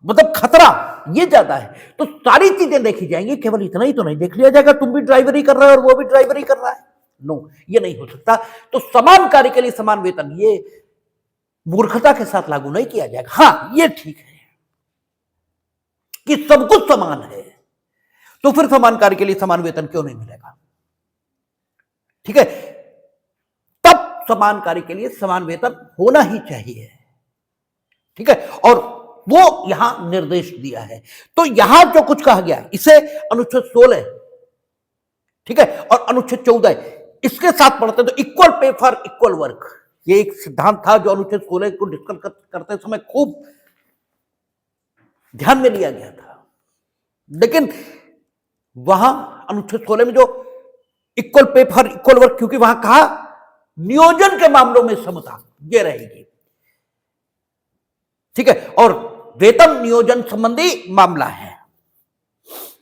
मतलब खतरा ये ज्यादा है, तो सारी चीजें देखी जाएंगी, केवल इतना ही तो नहीं देख लिया जाएगा तुम भी ड्राइवरी कर रहे हो और वो भी ड्राइवरी कर रहा है, नो, ये नहीं हो सकता। तो समान कार्य के लिए समान वेतन, ये मूर्खता के साथ लागू नहीं किया जाएगा। हां ये ठीक है कि सब कुछ समान है, तो फिर समान कार्य के लिए समान वेतन क्यों नहीं मिलेगा, ठीक है, तब समान कार्य के लिए समान वेतन होना ही चाहिए, ठीक है, और वो यहां निर्देश दिया है। तो यहां जो कुछ कहा गया इसे अनुच्छेद 16, ठीक है, और अनुच्छेद 14 इसके साथ पढ़ते तो equal pay for equal work, ये एक सिद्धांत था जो अनुच्छेद 16 को डिस्कस करते समय खूब ध्यान में लिया गया था। लेकिन वहां अनुच्छेद 16 में जो equal pay for equal work, क्योंकि वहां कहा नियोजन के मामलों में समता ये रहेगी, ठीक है, और वेतन नियोजन संबंधी मामला है,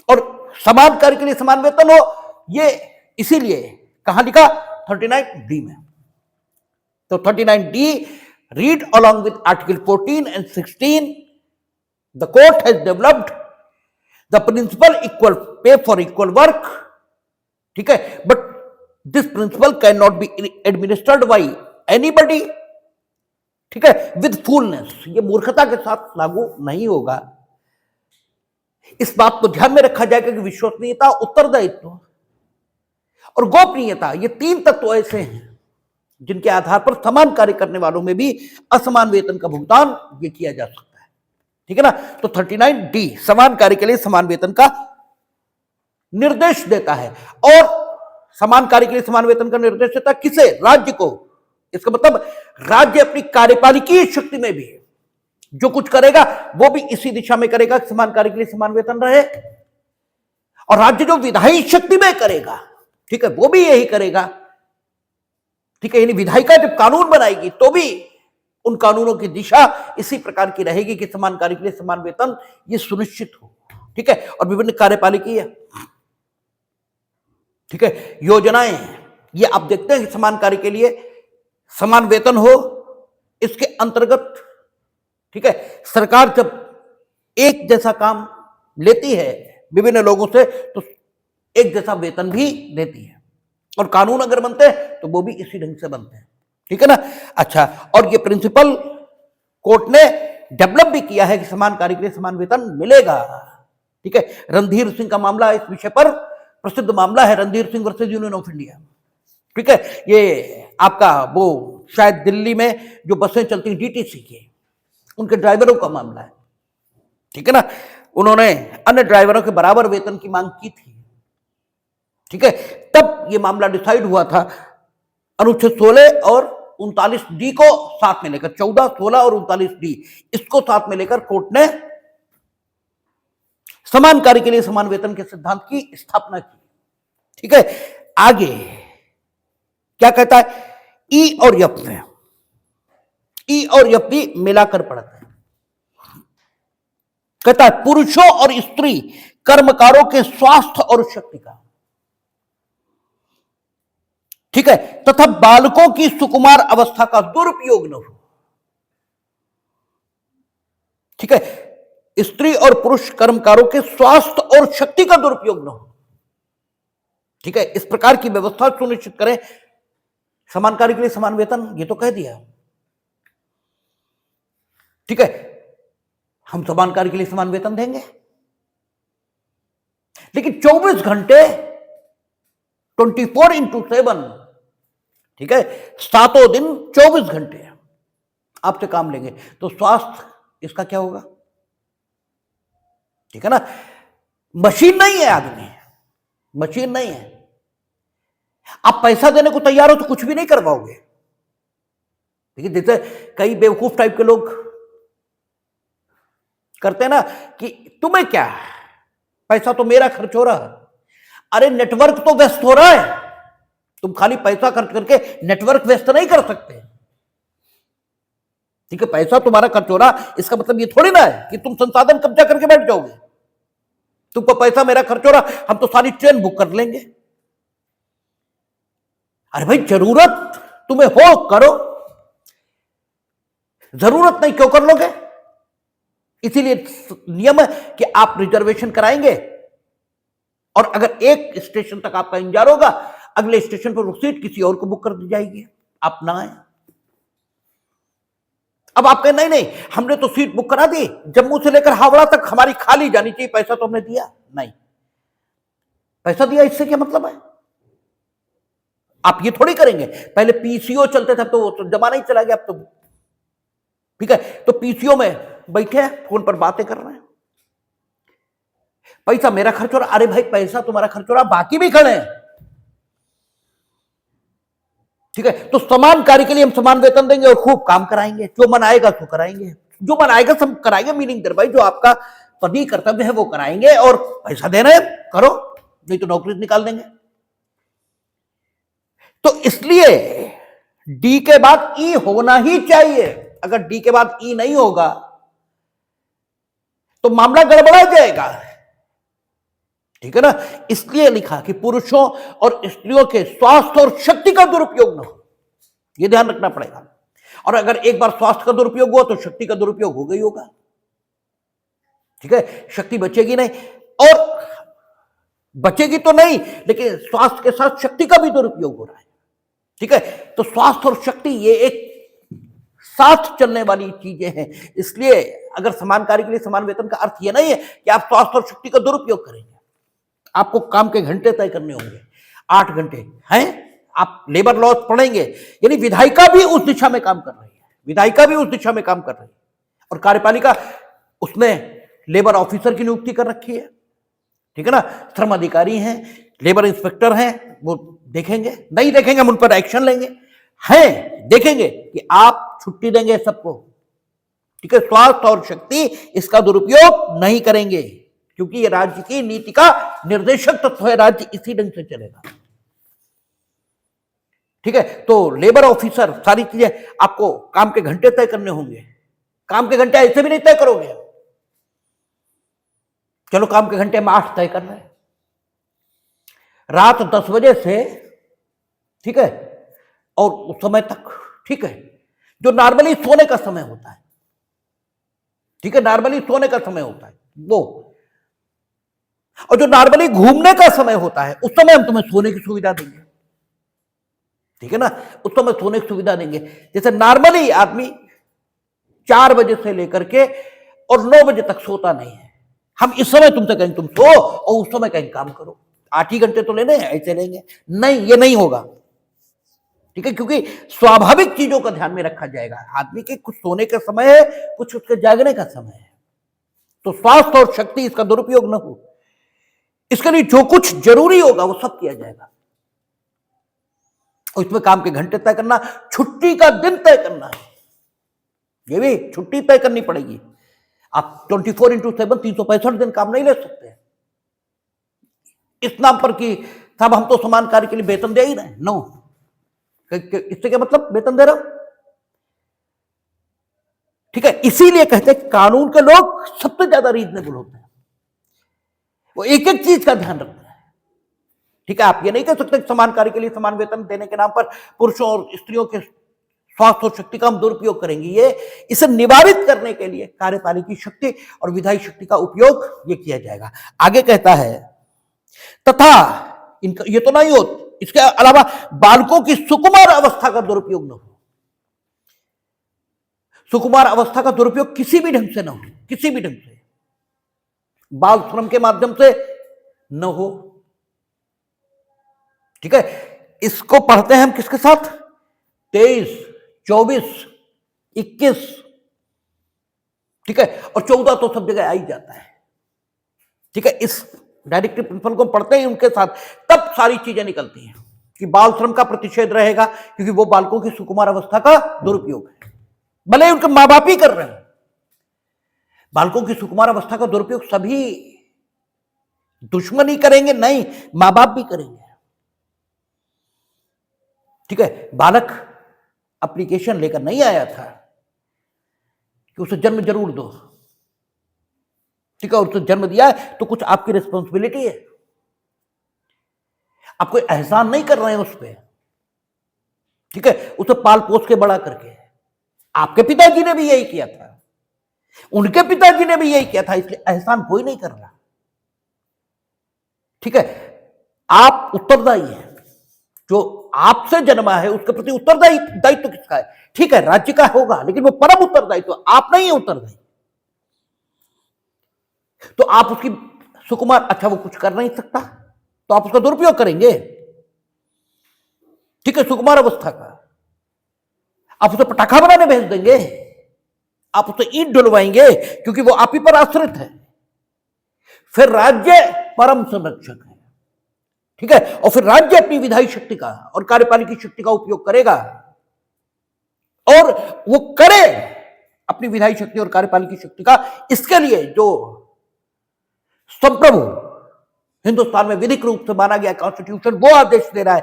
और समान कार्य के लिए समान वेतन हो, ये इसीलिए कहां लिखा 39D में। तो 39D read along with article 14 and 16, the court has developed the principle equal pay for equal work, ठीक है, but this principle cannot be administered by anybody, ठीक है, विद फूलनेस, ये मूर्खता के साथ लागू नहीं होगा। इस बात को ध्यान में रखा जाएगा कि विश्वसनीयता, उत्तरदायित्व और गोपनीयता, ये 3 तत्व ऐसे हैं जिनके आधार पर समान कार्य करने वालों में भी असमान वेतन का भुगतान ये किया जा सकता है, ठीक है ना। तो 39D समान कार्य के लिए समान वेतन का निर्देश देता है, और समान कार्य के लिए समान वेतन का निर्देश देता है किसे? राज्य को। इसका मतलब राज्य अपनी कार्यपालिकीय शक्ति में भी जो कुछ करेगा वो भी इसी दिशा में करेगा कि समान कार्य के लिए समान वेतन रहे, और राज्य जो विधायी शक्ति में करेगा, ठीक है, वो भी यही करेगा, ठीक है, यानी विधायिका जब कानून बनाएगी तो भी उन कानूनों की दिशा इसी प्रकार की रहेगी कि समान कार्य के लिए समान वेतन ये सुनिश्चित हो, ठीक है, और विभिन्न कार्यपालिकीय, ठीक है, योजनाएं, ये आप देखते हैं कि समान कार्य के लिए समान वेतन हो, इसके अंतर्गत, ठीक है, सरकार जब एक जैसा काम लेती है विभिन्न लोगों से तो एक जैसा वेतन भी देती है, और कानून अगर बनते हैं तो वो भी इसी ढंग से बनते हैं, ठीक है ना। अच्छा, और ये प्रिंसिपल कोर्ट ने डेवलप भी किया है कि समान कार्य के लिए समान वेतन मिलेगा, ठीक है। रणधीर सिंह का मामला इस विषय पर प्रसिद्ध मामला है, Randhir Singh versus Union of India, ठीक है। ये आपका वो शायद दिल्ली में जो बसें चलती हैं डीटीसी की, उनके ड्राइवरों का मामला है, ठीक है ना। उन्होंने अन्य ड्राइवरों के बराबर वेतन की मांग की थी, ठीक है। तब ये मामला डिसाइड हुआ था अनुच्छेद 16 और 39 डी को साथ में लेकर, 14, 16 और 39 डी, इसको साथ में लेकर कोर्ट ने समान कार्य के लिए समान वेतन के सिद्धांत की स्थापना की, ठीक है। आगे क्या कहता है, ई और एफ में, ई और एफ भी मिलाकर पढ़ते हैं। कहता है पुरुषों और स्त्री कर्मकारों के स्वास्थ्य और शक्ति का, ठीक है, तथा बालकों की सुकुमार अवस्था का दुरुपयोग न हो, ठीक है। स्त्री और पुरुष कर्मकारों के स्वास्थ्य और शक्ति का दुरुपयोग न हो, ठीक है। इस प्रकार की व्यवस्था सुनिश्चित करें, समान कार्य के लिए समान वेतन, ये तो कह दिया, ठीक है। हम समान कार्य के लिए समान वेतन देंगे, लेकिन 24 घंटे 24x7, ठीक है, 7 दिन 24 घंटे आपसे काम लेंगे, तो स्वास्थ्य इसका क्या होगा, ठीक है ना। मशीन नहीं है आदमी, मशीन नहीं है। आप पैसा देने को तैयार हो तो कुछ भी नहीं करवाओगे, ठीक है। जैसे कई बेवकूफ टाइप के लोग करते हैं ना कि तुम्हें क्या, पैसा तो मेरा खर्च हो रहा है। अरे नेटवर्क तो व्यस्त हो रहा है, तुम खाली पैसा खर्च करके नेटवर्क व्यस्त नहीं कर सकते, ठीक है। पैसा तुम्हारा खर्च हो रहा, इसका मतलब ये थोड़ी ना है कि तुम संसाधन कब्जा करके बैठ जाओगे। तुमको पैसा मेरा खर्च हो रहा, हम तो सारी ट्रेन बुक कर लेंगे। अरे भाई जरूरत तुम्हें हो करो, जरूरत नहीं क्यों कर लोगे। इसीलिए नियम है कि आप रिजर्वेशन कराएंगे, और अगर एक स्टेशन तक आपका इंतजार होगा, अगले स्टेशन पर सीट किसी और को बुक कर दी जाएगी, आप ना आए। अब आप कहें नहीं नहीं हमने तो सीट बुक करा दी, जम्मू से लेकर हावड़ा तक हमारी खाली जानी चाहिए, पैसा तो हमने दिया नहीं। पैसा दिया इससे क्या मतलब है, आप ये थोड़ी करेंगे। पहले पीसीओ चलते थे, अब तो जमाना ही चला गया, अब तो ठीक है। तो पीसीओ में बैठे हैं, फोन पर बातें कर रहे हैं, पैसा मेरा खर्च हो रहा। अरे भाई पैसा तुम्हारा खर्च हो रहा, बाकी भी खड़े हैं, ठीक है। तो समान कार्य के लिए हम समान वेतन देंगे और खूब काम कराएंगे, जो मन आएगा तो कराएंगे, जो मन आएगा सब कराएंगे। मीनिंग दर भाई जो आपका पदी कर्तव्य है वो कराएंगे, और पैसा दे रहे हैं करो, नहीं तो नौकरी निकाल देंगे। तो इसलिए डी के बाद ई होना ही चाहिए। अगर डी के बाद ई नहीं होगा तो मामला गड़बड़ा जाएगा, ठीक है ना। इसलिए लिखा कि पुरुषों और स्त्रियों के स्वास्थ्य और शक्ति का दुरुपयोग न हो, यह ध्यान रखना पड़ेगा। और अगर एक बार स्वास्थ्य का दुरुपयोग हुआ तो शक्ति का दुरुपयोग होगा ही होगा, ठीक है। शक्ति बचेगी नहीं, और बचेगी तो नहीं, लेकिन स्वास्थ्य के साथ शक्ति का भी दुरुपयोग हो रहा है, ठीक है। तो स्वास्थ्य और शक्ति ये एक साथ चलने वाली चीजें हैं। इसलिए अगर समान कार्य के लिए समान वेतन का अर्थ यह नहीं है कि आप स्वास्थ्य और शक्ति का दुरुपयोग करेंगे। आपको काम के घंटे तय करने होंगे, 8 घंटे हैं, आप लेबर लॉज पढ़ेंगे, यानी विधायिका भी उस दिशा में काम कर रही है, विधायिका भी उस दिशा में काम कर रही है। और कार्यपालिका उसने लेबर ऑफिसर की नियुक्ति कर रखी है, ठीक है ना। श्रम अधिकारी हैं, लेबर इंस्पेक्टर हैं, वो देखेंगे, नहीं देखेंगे हम उन पर एक्शन लेंगे, हैं देखेंगे कि आप छुट्टी देंगे सबको, ठीक है। स्वास्थ्य और शक्ति इसका दुरुपयोग नहीं करेंगे, क्योंकि ये राज्य की नीति का निर्देशक तत्व है, राज्य इसी ढंग से चलेगा, ठीक है। तो लेबर ऑफिसर सारी चीजें, आपको काम के घंटे तय करने होंगे, काम के घंटे ऐसे भी नहीं तय करोगे, चलो काम के घंटे हम 8 तय कर रहे हैं, रात 10 बजे से, ठीक है, और उस समय तक, ठीक है, जो नॉर्मली सोने का समय होता है, ठीक है, नॉर्मली सोने का समय होता है वो, और जो नॉर्मली घूमने का समय होता है उस समय हम तुम्हें सोने की सुविधा देंगे, ठीक है ना, उस समय सोने की सुविधा देंगे। जैसे नॉर्मली आदमी 4 बजे से लेकर के और 9 बजे तक सोता नहीं है, हम इस समय तुमसे कहेंगे तुम सो और उस समय कहेंगे काम करो, 8 ही घंटे तो लेने हैं, ऐसे लेंगे नहीं, ये नहीं होगा, ठीक है, क्योंकि स्वाभाविक चीजों का ध्यान में रखा जाएगा। आदमी के कुछ सोने का समय है, कुछ उसके जागने का समय है, तो स्वास्थ्य और शक्ति इसका दुरुपयोग न हो, इसके लिए जो कुछ जरूरी होगा वो सब किया जाएगा। और इसमें काम के घंटे तय करना, छुट्टी का दिन तय करना है, ये भी छुट्टी तय करनी पड़ेगी। आप 24x7 365 दिन काम नहीं ले सकते इस नाम पर कि साहब हम तो समान कार्य के लिए वेतन दे ही रहे हैं, नो, इससे क्या मतलब वेतन दे रहा हूं, ठीक है। इसीलिए कहते हैं कानून के लोग सबसे ज्यादा रीजनेबल होते हैं, वो एक एक चीज का ध्यान रखते हैं, ठीक है। आप ये नहीं कह सकते समान कार्य के लिए समान वेतन देने के नाम पर पुरुषों और स्त्रियों के स्वास्थ्य और शक्ति का हम दुरुपयोग करेंगे, ये इसे निवारित करने के लिए कार्यपालिकी शक्ति और विधायी शक्ति का उपयोग ये किया जाएगा। आगे कहता है तथा इनका ये तो नहीं हो, इसके अलावा बालकों की सुकुमार अवस्था का दुरुपयोग न हो, सुकुमार अवस्था का दुरुपयोग किसी भी ढंग से न हो, किसी भी ढंग से, बाल श्रम के माध्यम से न हो, ठीक है। इसको पढ़ते हैं हम किसके साथ, 23, 24, 21, ठीक है, और 14 तो सब जगह आ ही जाता है, ठीक है। इस डायरेक्टिव प्रिंसिपल को पढ़ते हैं उनके साथ, तब सारी चीजें निकलती हैं कि बाल श्रम का प्रतिषेध रहेगा, क्योंकि वो बालकों की सुकुमार अवस्था का दुरुपयोग है, भले उनके मां बाप ही कर रहे हैं। बालकों की सुकुमार अवस्था का दुरुपयोग सभी दुश्मन ही करेंगे, नहीं, मां बाप भी करेंगे, ठीक है। बालक एप्लीकेशन लेकर नहीं आया था कि उसे जन्म जरूर दो, ठीक है, और उसे जन्म दिया है तो कुछ आपकी रिस्पॉन्सिबिलिटी है, आप कोई एहसान नहीं कर रहे हैं उस पर, ठीक है, उसे पाल पोस के बड़ा करके। आपके पिताजी ने भी यही किया था, उनके पिताजी ने भी यही किया था, इसलिए एहसान कोई नहीं कर रहा, ठीक है। आप उत्तरदायी हैं, जो आपसे जन्मा है उसके प्रति उत्तरदायी दायित्व किसका है, ठीक है, राज्य का होगा, लेकिन वो परम उत्तरदायित्व आप नहीं है उत्तरदायी, तो आप उसकी सुकुमार, अच्छा वो कुछ कर नहीं सकता तो आप उसका दुरुपयोग करेंगे, ठीक है, सुकुमार अवस्था का, आप उसे पटाखा बनाने भेज देंगे, आप उसे ईंट डुलवाएंगे क्योंकि वो आप ही पर आश्रित है, फिर राज्य परम संरक्षक है, ठीक है, और फिर राज्य अपनी विधायी शक्ति का और कार्यपालिकी शक्ति का उपयोग करेगा, और वो करे अपनी विधायी शक्ति और कार्यपालिकी शक्ति का, इसके लिए जो संप्रभु हिंदुस्तान में विधिक रूप से माना गया कॉन्स्टिट्यूशन वो आदेश दे रहा है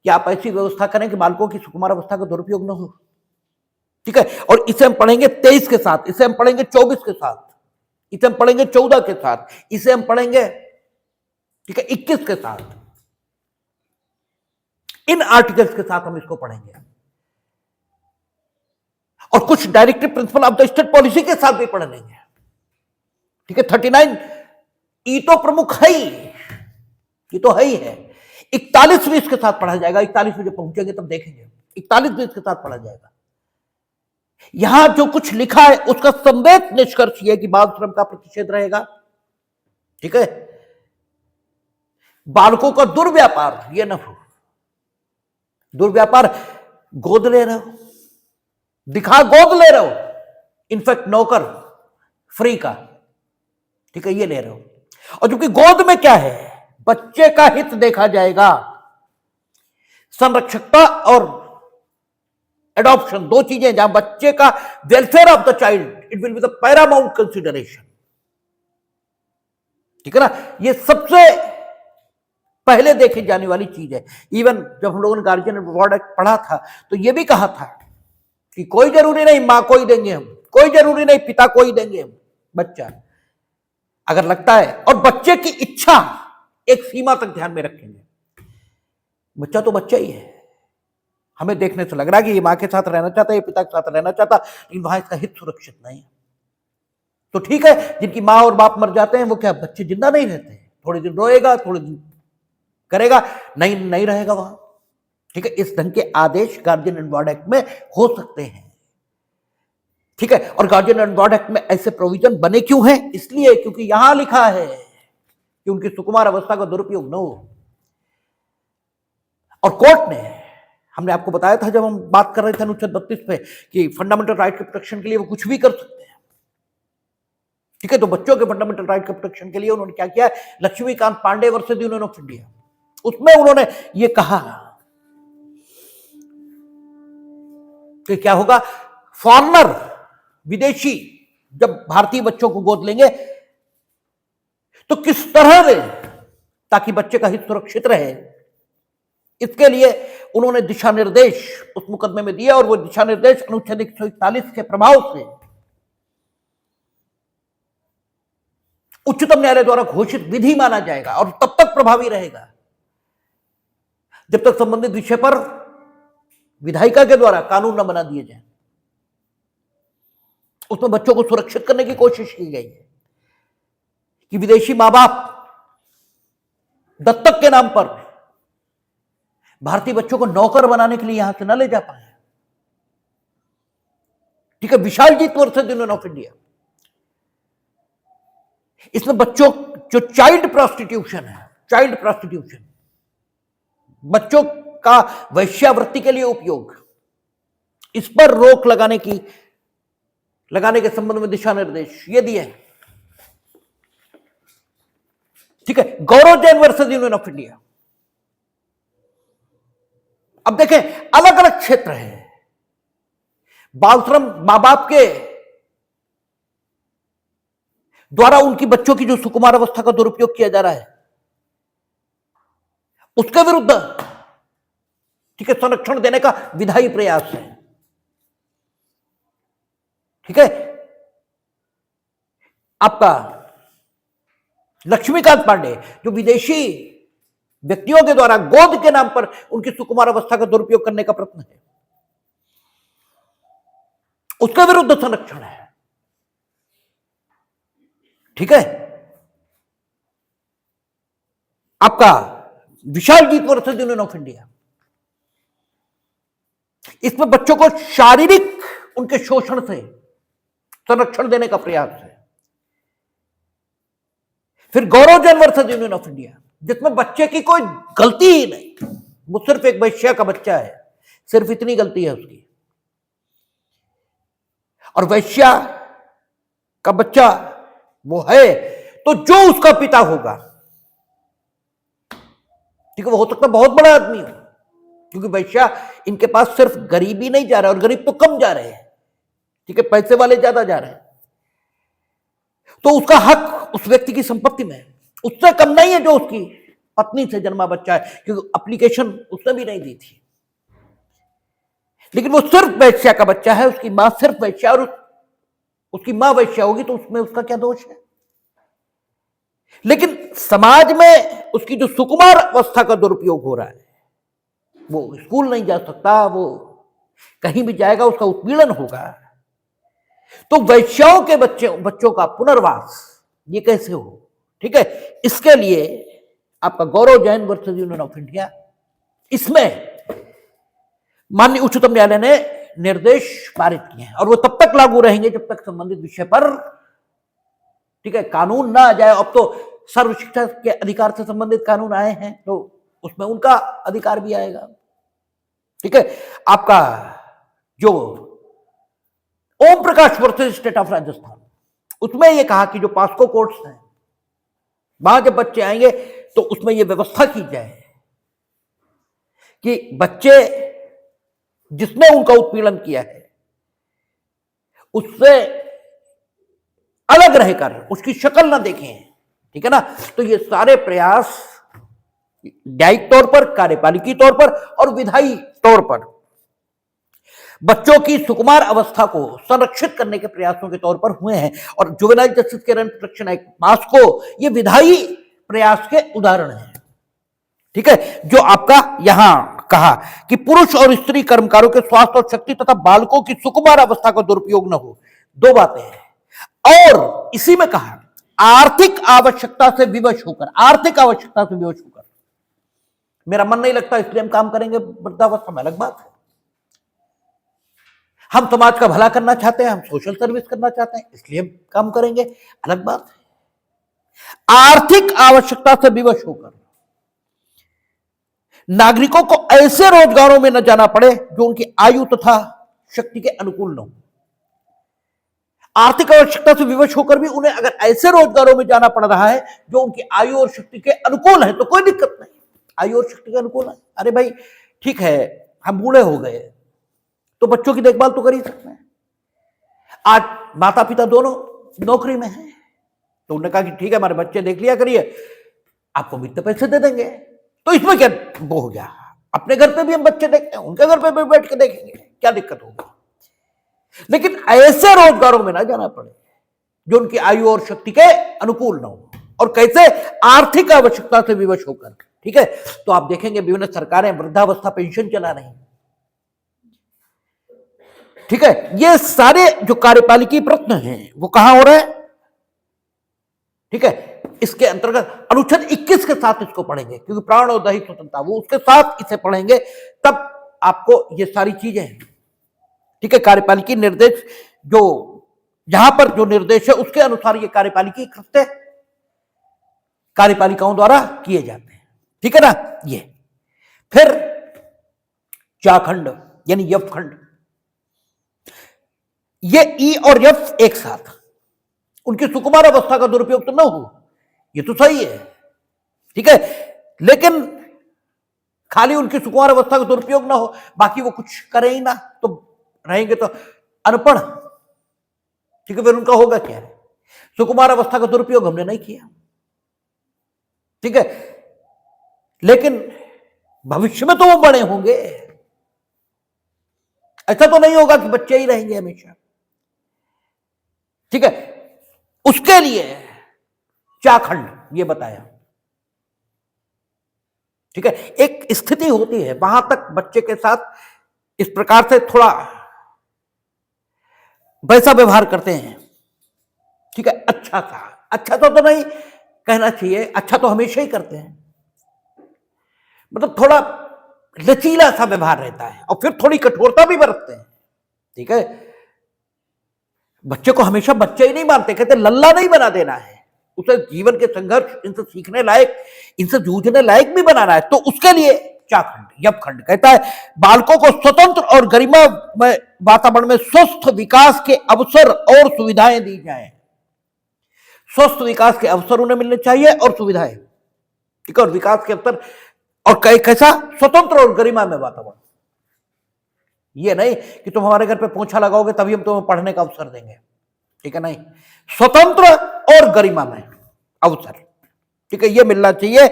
कि आप ऐसी व्यवस्था करें कि बालकों की सुकुमार अवस्था का दुरुपयोग न हो, ठीक है। और इसे हम पढ़ेंगे 23 के साथ, इसे हम पढ़ेंगे 24 के साथ, इसे हम पढ़ेंगे 14 के साथ, इसे हम पढ़ेंगे, ठीक है, 21 के साथ, इन आर्टिकल्स के साथ हम इसको पढ़ेंगे, और कुछ directive principle of the state policy के साथ भी पढ़ लेंगे, ठीक है। 39 ई तो प्रमुख है ही, ये तो है ही है। 41-20 के साथ पढ़ा जाएगा, 41 में जब पहुंचेंगे तब देखेंगे, 41-20 के साथ पढ़ा जाएगा। यहां जो कुछ लिखा है उसका संवेद निष्कर्ष यह कि बाल श्रम का प्रतिषेध रहेगा, ठीक है, बालकों का दुर्व्यापार ये न हो, दुर्व्यापार गोद ले रहे हो, दिखा गोद ले रहे हो, इनफैक्ट नौकर फ्री का, ठीक है, ये ले रहे हो, और क्योंकि गोद में क्या है, बच्चे का हित देखा जाएगा, संरक्षकता और एडॉप्शन दो चीजें, जहां बच्चे का welfare of the child it will be the Paramount consideration, ठीक है ना, ये सबसे पहले देखी जाने वाली चीज है। इवन जब हम लोगों ने गार्जियन रिवॉर्ड एक्ट पढ़ा था तो यह भी कहा था कि कोई जरूरी नहीं मां को ही देंगे हम, कोई जरूरी नहीं पिता को ही देंगे हम, बच्चा अगर लगता है, और बच्चे की इच्छा एक सीमा तक ध्यान में रखेंगे, बच्चा तो बच्चा ही है, हमें देखने से लग रहा है कि ये मां के साथ रहना चाहता है, ये पिता के साथ रहना चाहता, लेकिन वहां इसका हित सुरक्षित नहीं है, तो ठीक है, जिनकी माँ और बाप मर जाते हैं वो क्या बच्चे जिंदा नहीं रहते? थोड़े दिन रोएगा, थोड़े दिन करेगा, नहीं नहीं रहेगा वहां। ठीक है, इस ढंग के आदेश गार्जियन एंड वार्ड एक्ट में हो सकते हैं। ठीक है, और गार्जियन एंड वार्ड एक्ट में ऐसे प्रोविजन बने क्यों हैं? इसलिए क्योंकि यहां लिखा है कि उनकी सुकुमार अवस्था का दुरुपयोग न हो। और कोर्ट ने, हमने आपको बताया था जब हम बात कर रहे थे अनुच्छेद 32 पे, कि फंडामेंटल राइट के प्रोटेक्शन के लिए वो कुछ भी कर सकते हैं। ठीक है, तो बच्चों के फंडामेंटल राइट के प्रोटेक्शन के लिए उन्होंने क्या किया? Laxmikant Pandey versus Union of India, उसमें उन्होंने ये कहा कि क्या होगा, फॉरेनर, विदेशी जब भारतीय बच्चों को गोद लेंगे तो किस तरह से, ताकि बच्चे का हित सुरक्षित रहे, इसके लिए उन्होंने दिशा निर्देश उस मुकदमे में दिए। और वो दिशा निर्देश अनुच्छेद 141 के प्रभाव से उच्चतम न्यायालय द्वारा घोषित विधि माना जाएगा और तब तक प्रभावी रहेगा जब तक संबंधित विषय पर विधायिका के द्वारा कानून न बना दिए जाए। उसमें बच्चों को सुरक्षित करने की कोशिश की गई है कि विदेशी मां बाप दत्तक के नाम पर भारतीय बच्चों को नौकर बनाने के लिए यहां से न ले जा पाए। ठीक है, Vishaljeet versus Union of India, इसमें बच्चों जो चाइल्ड प्रोस्टिट्यूशन है, चाइल्ड प्रोस्टिट्यूशन, बच्चों का वैश्यावृत्ति के लिए उपयोग, इस पर रोक लगाने के संबंध में दिशा निर्देश ये दिए हैं। ठीक है, Gaurav Jain versus Union of India. अब देखें, अलग अलग क्षेत्र है, बालश्रम मां बाप के द्वारा उनकी बच्चों की जो सुकुमार अवस्था का दुरुपयोग किया जा रहा है उसके विरुद्ध, ठीक है, संरक्षण देने का विधायी प्रयास है। ठीक है, आपका लक्ष्मीकांत पांडे जो विदेशी व्यक्तियों के द्वारा गोद के नाम पर उनकी सुकुमार अवस्था का दुरुपयोग करने का प्रयत्न है, उसके विरुद्ध संरक्षण है। ठीक है, आपका Vishaljeet versus Union of India, इसमें बच्चों को शारीरिक उनके शोषण से संरक्षण देने का प्रयास है। फिर Gaurav Jain versus Union of India, जिसमें बच्चे की कोई गलती ही नहीं, वो सिर्फ एक वैश्या का बच्चा है, सिर्फ इतनी गलती है उसकी, और वैश्या का बच्चा वो है तो जो उसका पिता होगा, ठीक है, वो हो सकता बहुत बड़ा आदमी हो, क्योंकि वैश्या इनके पास सिर्फ गरीबी नहीं जा रहा है, और गरीब तो कम जा रहे हैं, ठीक है, पैसे वाले ज्यादा जा रहे हैं, तो उसका हक उस व्यक्ति की संपत्ति में उससे कम नहीं है जो उसकी पत्नी से जन्मा बच्चा है, क्योंकि एप्लीकेशन उसने भी नहीं दी थी। लेकिन वो सिर्फ वैश्या का बच्चा है, उसकी मां सिर्फ वैश्या, और उसकी मां वैश्या होगी तो उसमें उसका क्या दोष है? लेकिन समाज में उसकी जो सुकुमार अवस्था का दुरुपयोग हो रहा है, वो स्कूल नहीं जा सकता, वो कहीं भी जाएगा उसका उत्पीड़न होगा, तो वैश्याओं के बच्चों का पुनर्वास ये कैसे हो? ठीक है, इसके लिए आपका Gaurav Jain versus Union of India, इसमें माननीय उच्चतम न्यायालय ने निर्देश पारित किए हैं, और वो तब तक लागू रहेंगे जब तक संबंधित विषय पर, ठीक है, कानून ना आ जाए। अब तो सर्व शिक्षा के अधिकार से संबंधित कानून आए हैं, तो उसमें उनका अधिकार भी आएगा। ठीक है, आपका जो Om Prakash versus state of Rajasthan, उसमें यह कहा कि जो पास्को कोर्ट्स हैं वहां जब बच्चे आएंगे तो उसमें यह व्यवस्था की जाए कि बच्चे जिसने उनका उत्पीड़न किया है उससे अलग रहकर उसकी शक्ल ना देखें। ठीक है ना, तो ये सारे प्रयास न्यायिक तौर पर, कार्यपालिकी तौर पर और विधायी तौर पर बच्चों की सुकुमार अवस्था को संरक्षित करने के प्रयासों के तौर पर हुए हैं, और juvenile justice care and protection act POCSO ये विधायी प्रयास के उदाहरण हैं। ठीक है, जो आपका यहां कहा कि पुरुष और स्त्री कर्मकारों के स्वास्थ्य और शक्ति तथा बालकों की सुकुमार अवस्था का दुरुपयोग न हो, दो बातें हैं। और इसी में कहा आर्थिक आवश्यकता से विवश होकर, आर्थिक आवश्यकता से विवश होकर, मेरा मन नहीं लगता इसलिए हम काम करेंगे वृद्धावस्था में, अलग बात है। हम समाज का भला करना चाहते हैं, हम सोशल सर्विस करना चाहते हैं, इसलिए हम काम करेंगे, अलग बात है। आर्थिक आवश्यकता से विवश होकर नागरिकों को ऐसे रोजगारों में न जाना पड़े जो उनकी आयु तथा शक्ति के अनुकूल न हो। आर्थिक आवश्यकता से विवश होकर भी उन्हें अगर ऐसे रोजगारों में जाना पड़ रहा है जो उनकी आयु और शक्ति के अनुकूल है तो कोई दिक्कत नहीं। आयु और शक्ति के अनुकूल है, अरे भाई ठीक है, हम बूढ़े हो गए तो बच्चों की देखभाल तो कर ही सकते हैं। आज माता पिता दोनों नौकरी में हैं तो उन्होंने कहा कि ठीक है, हमारे बच्चे देख लिया करिए, आपको भी इतने पैसे दे देंगे। तो इसमें क्या वो हो गया, अपने घर पे भी हम बच्चे देखते हैं, उनके घर पे भी बैठ के देखेंगे, क्या दिक्कत होगी। लेकिन ऐसे रोजगारों में ना जाना पड़े जो उनकी आयु और शक्ति के अनुकूल ना हो, और कैसे, आर्थिक आवश्यकता से विवश होकर। ठीक है, तो आप देखेंगे विभिन्न सरकारें वृद्धावस्था पेंशन चला रही हैं। ठीक है, ये सारे जो कार्यपालिकी प्रश्न हैं वो कहां हो रहे हैं। ठीक है, इसके अंतर्गत अनुच्छेद 21 के साथ इसको पढ़ेंगे, क्योंकि प्राण और दैहिक स्वतंत्रता, वो उसके साथ इसे पढ़ेंगे, तब आपको ये सारी चीजें, ठीक है, कार्यपालिकी निर्देश जो यहां पर जो निर्देश है उसके अनुसार ये कार्यपालिकी कृत्य कार्यपालिकाओं द्वारा किए जाते हैं। ठीक है ना। ये फिर चाखंड यानी यफ खंड, ये ई और यफ एक साथ, उनकी सुकुमार अवस्था का दुरुपयोग तो न हो, ये तो सही है। ठीक है, लेकिन खाली उनकी सुकुमार अवस्था का दुरुपयोग ना हो, बाकी वो कुछ करें ही ना, तो रहेंगे तो अनपढ़। ठीक है, फिर उनका होगा क्या। सुकुमार अवस्था का दुरुपयोग हमने नहीं किया, ठीक है, लेकिन भविष्य में तो वो बड़े होंगे, ऐसा तो नहीं होगा कि बच्चे ही रहेंगे हमेशा। ठीक है, उसके लिए चाखंड ये बताया। ठीक है, एक स्थिति होती है वहां तक बच्चे के साथ इस प्रकार से थोड़ा वैसा व्यवहार करते हैं। ठीक है, अच्छा था, अच्छा तो नहीं कहना चाहिए, अच्छा तो हमेशा ही करते हैं, मतलब थोड़ा लचीला सा व्यवहार रहता है और फिर थोड़ी कठोरता भी बरतते हैं। ठीक है, बच्चे को हमेशा बच्चे ही नहीं मानते, कहते लल्ला नहीं बना देना है, उसे जीवन के संघर्ष, इनसे सीखने लायक, इनसे जूझने लायक भी बनाना है। तो उसके लिए चाखंड यफ खंड कहता है बालकों को स्वतंत्र और गरिमामय वातावरण में स्वस्थ विकास के अवसर और सुविधाएं दी जाएं। स्वस्थ विकास के अवसर उन्हें मिलने चाहिए और सुविधाएं, ठीक है, और विकास के अवसर, और कैसा, स्वतंत्र और गरिमामय वातावरण। ये नहीं कि तुम हमारे घर पे पोंछा लगाओगे तभी हम तुम्हें पढ़ने का अवसर देंगे। ठीक है, नहीं, स्वतंत्र और गरिमामय अवसर, ठीक है, ये मिलना चाहिए।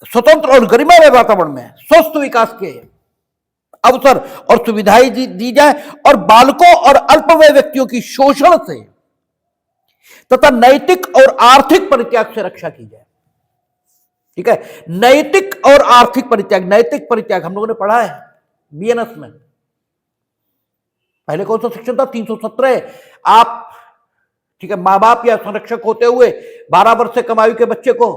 स्वतंत्र और गरिमामय वातावरण में स्वस्थ विकास के अवसर और सुविधाएं दी जाए, और बालकों और अल्पवय व्यक्तियों की शोषण से तथा नैतिक और आर्थिक परित्याग से रक्षा की जाए। ठीक है, नैतिक और आर्थिक परित्याग, नैतिक परित्याग हम लोगों ने पढ़ा है बीएनएस में, पहले कौन सा सेक्शन था, 317। आप, ठीक है, मां बाप या संरक्षक होते हुए 12 वर्ष से कम आयु के बच्चे को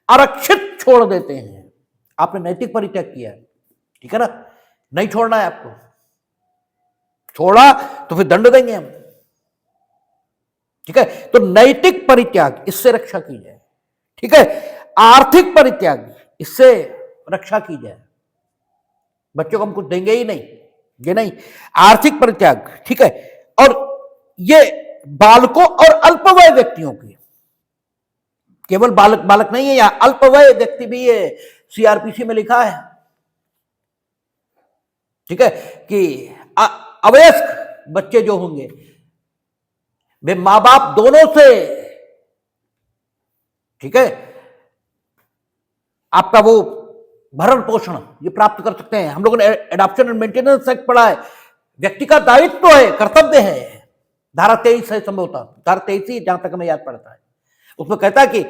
आरक्षित छोड़ देते हैं, आपने नैतिक परित्याग किया है। ठीक है ना, नहीं छोड़ना है आपको, छोड़ा तो फिर दंड देंगे हम। ठीक है, तो नैतिक परित्याग, इससे रक्षा की जाए। ठीक है, आर्थिक परित्याग, इससे रक्षा की जाए, बच्चों को हम कुछ देंगे ही नहीं, ये नहीं, आर्थिक परित्याग। ठीक है, और ये बालकों और अल्पवय व्यक्तियों की, केवल बालक बालक नहीं है, यहां अल्पवय व्यक्ति भी है, सीआरपीसी में लिखा है। ठीक है, कि अवयस्क बच्चे जो होंगे वे मां बाप दोनों से, ठीक है, आपका वो भरण पोषण ये प्राप्त कर सकते हैं। हम लोगों ने एडॉप्शन एंड मेंटेनेंस एक्ट पढ़ा है, व्यक्ति का दायित्व है, कर्तव्य है, धारा 23 है संभवतः, धारा 23 ही जहां तक हमें याद पड़ता है, उसमें कहता है कि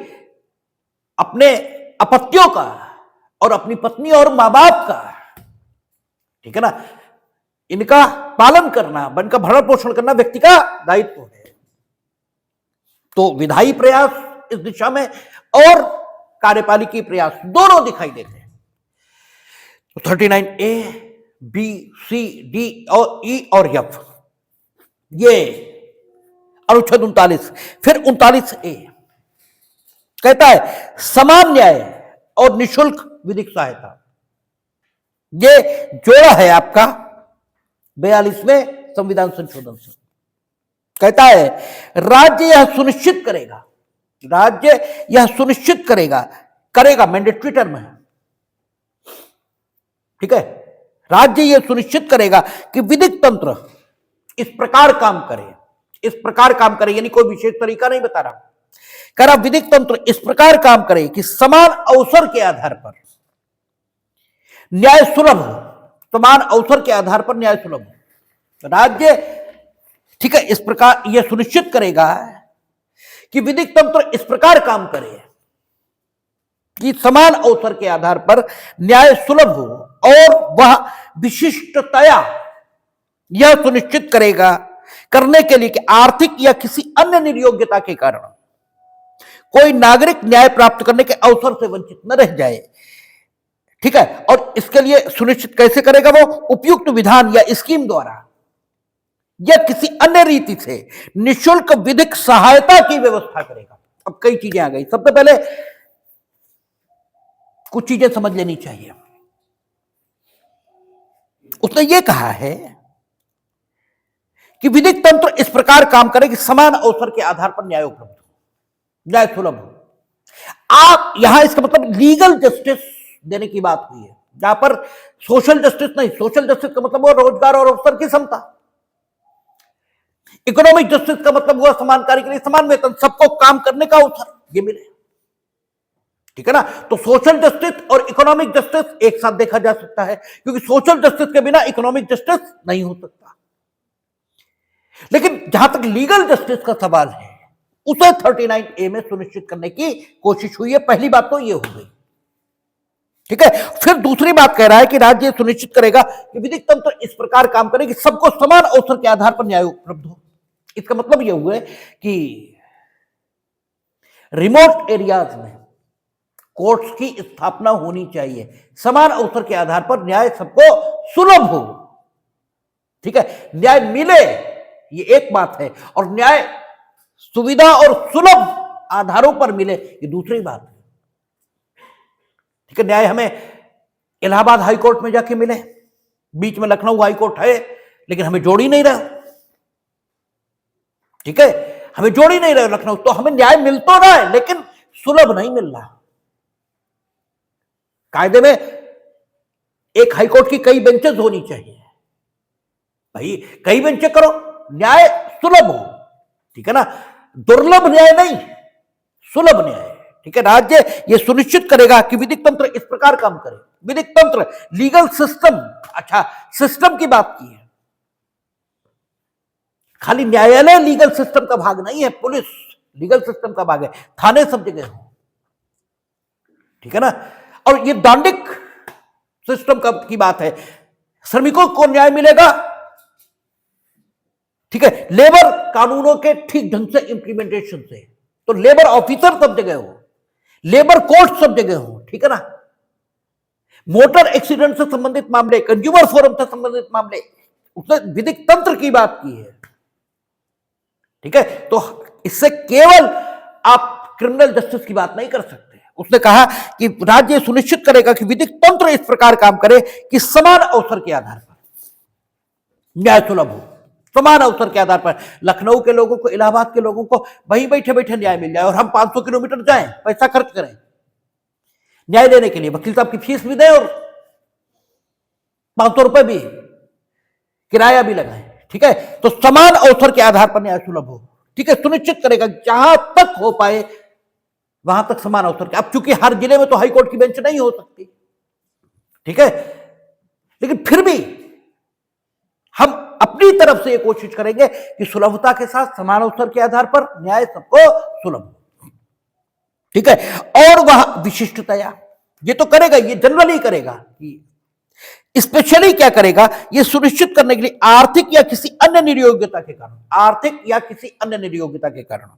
अपने अपत्यों का और अपनी पत्नी और मां बाप का, ठीक है ना, इनका पालन करना, इनका भरण पोषण करना व्यक्ति का दायित्व है। तो विधायी प्रयास इस दिशा में और कार्यपालिकी प्रयास दोनों दिखाई देते हैं। तो 39A, B, C, D और E और F, ये अनुच्छेद 39। फिर 39A कहता है समान न्याय और निशुल्क विधिक सहायता। ये जोड़ा है आपका 42वें संविधान संशोधन से। कहता है राज्य यह सुनिश्चित करेगा मैंडेटरी टर्म है, ठीक है। राज्य यह सुनिश्चित करेगा कि विधिक तंत्र इस प्रकार काम करे, यानी कोई विशेष तरीका नहीं बता रहा, कह रहा विधिक तंत्र इस प्रकार काम करे कि समान अवसर के आधार पर न्याय सुलभ हो। राज्य, ठीक है, इस प्रकार यह सुनिश्चित करेगा कि विधिक तंत्र इस प्रकार काम करे कि समान अवसर के आधार पर न्याय सुलभ हो, और वह विशिष्टतया यह सुनिश्चित करने के लिए कि आर्थिक या किसी अन्य निर्योग्यता के कारण कोई नागरिक न्याय प्राप्त करने के अवसर से वंचित न रह जाए, ठीक है। और इसके लिए सुनिश्चित कैसे करेगा? वो उपयुक्त विधान या स्कीम द्वारा या किसी अन्य रीति से निशुल्क विधिक सहायता की व्यवस्था करेगा। अब कई चीजें आ गई। सबसे पहले कुछ चीजें समझ लेनी चाहिए। उसने ये कहा है कि विधिक तंत्र इस प्रकार काम करे कि समान अवसर के आधार पर न्याय उपलब्ध हो, न्याय सुलभ हो। आप यहां इसका मतलब लीगल जस्टिस देने की बात हुई है, जहां पर सोशल जस्टिस नहीं। सोशल जस्टिस का मतलब हुआ रोजगार और अवसर की समता। इकोनॉमिक जस्टिस का मतलब हुआ समान कार्य के लिए समान वेतन, सबको काम करने का अवसर ये मिले, ठीक है ना। तो सोशल जस्टिस और इकोनॉमिक जस्टिस एक साथ देखा जा सकता है, क्योंकि सोशल जस्टिस के बिना इकोनॉमिक जस्टिस नहीं हो सकता। लेकिन जहां तक लीगल जस्टिस का सवाल है, उसे 39A में सुनिश्चित करने की कोशिश हुई है। पहली बात तो यह हो गई, ठीक है। फिर दूसरी बात कह रहा है कि राज्य सुनिश्चित करेगा कि विधिक तंत्र इस प्रकार काम करे कि सबको समान अवसर के आधार पर न्याय उपलब्ध हो। इसका मतलब यह हुआ कि रिमोट एरियाज में कोर्ट्स की स्थापना होनी चाहिए, समान अवसर के आधार पर न्याय सबको सुलभ हो, ठीक है। न्याय मिले, ये एक बात है, और न्याय सुविधा और सुलभ आधारों पर मिले, ये दूसरी बात है, ठीक है। न्याय हमें इलाहाबाद हाई कोर्ट में जाके मिले, बीच में लखनऊ हाई कोर्ट है, लेकिन हमें जोड़ ही नहीं रहा, ठीक है। हमें जोड़ ही नहीं रहा लखनऊ, तो हमें न्याय मिल तो रहा है लेकिन सुलभ नहीं मिल रहा। कायदे में एक हाई कोर्ट की कई बेंचेस होनी चाहिए, भाई कई बेंचे करो, न्याय सुलभ हो, ठीक है ना। दुर्लभ न्याय नहीं, सुलभ न्याय, ठीक है। राज्य यह सुनिश्चित करेगा कि विधिक तंत्र इस प्रकार काम करे। विधिक तंत्र, लीगल सिस्टम, अच्छा सिस्टम की बात की है, खाली न्यायालय लीगल सिस्टम का भाग नहीं है, पुलिस लीगल सिस्टम का भाग है, थाने सब जगह हो, ठीक है ना। और ये दांडिक सिस्टम की बात है, श्रमिकों को न्याय मिलेगा, ठीक है, लेबर कानूनों के ठीक ढंग से इंप्लीमेंटेशन से। तो लेबर ऑफिसर सब जगह हो, लेबर कोर्ट सब जगह हो, ठीक है ना। मोटर एक्सीडेंट से संबंधित मामले, कंज्यूमर फोरम से संबंधित मामले, उसने विधिक तंत्र की बात की है, ठीक है। तो इससे केवल आप क्रिमिनल जस्टिस की बात नहीं कर सकते। उसने कहा कि राज्य सुनिश्चित करेगा कि विधिक तंत्र इस प्रकार काम करे कि समान अवसर के आधार पर न्याय सुलभ हो, समान अवसर के आधार पर लखनऊ के लोगों को, इलाहाबाद के लोगों को वहीं बैठे बैठे न्याय मिल जाए, और हम 500 किलोमीटर जाएं, पैसा खर्च करें न्याय लेने के लिए, वकील साहब की फीस भी दें और 500 रुपए भी किराया भी लगाएं, ठीक है। तो समान अवसर के आधार पर न्याय सुलभ हो, ठीक है। सुनिश्चित करेगा जहां तक हो पाए वहां तक समान अवसर के। अब चूंकि हर जिले में तो हाई कोर्ट की बेंच नहीं हो सकती, ठीक है, लेकिन फिर भी हम अपनी तरफ से ये कोशिश करेंगे कि सुलभता के साथ समान अवसर के आधार पर न्याय सबको सुलभ, ठीक है। और वह विशिष्टतया ये तो करेगा, ये जनरली करेगा, कि स्पेशली क्या करेगा, ये सुनिश्चित करने के लिए आर्थिक या किसी अन्य निर्योग्यता के कारण, आर्थिक या किसी अन्य निर्योग्यता के कारण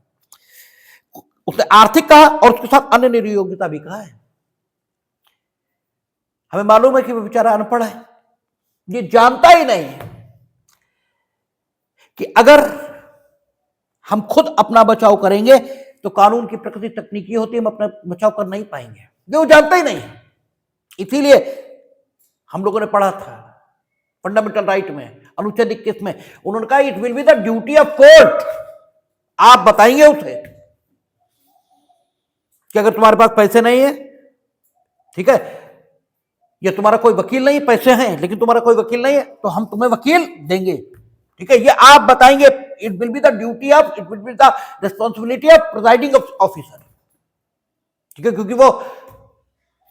उसने आर्थिक कहा और उसके साथ अन्य निर्योग्यता भी कहा है। हमें मालूम है कि वो बेचारा अनपढ़ है, ये जानता ही नहीं है कि अगर हम खुद अपना बचाव करेंगे तो कानून की प्रकृति तकनीकी होती है, हम अपना बचाव कर नहीं पाएंगे। ये वो जानता ही नहीं है। इसीलिए हम लोगों ने पढ़ा था फंडामेंटल राइट में, अनुच्छेद 21 में, उन्होंने कहा it will be the duty of court. आप बताएंगे उसे कि अगर तुम्हारे पास पैसे नहीं है, ठीक है, या तुम्हारा कोई वकील नहीं, पैसे हैं लेकिन तुम्हारा कोई वकील नहीं है, तो हम तुम्हें वकील देंगे, ठीक है, ये आप बताएंगे। It will be the duty of, it will be the responsibility of presiding officer, ठीक है, क्योंकि वो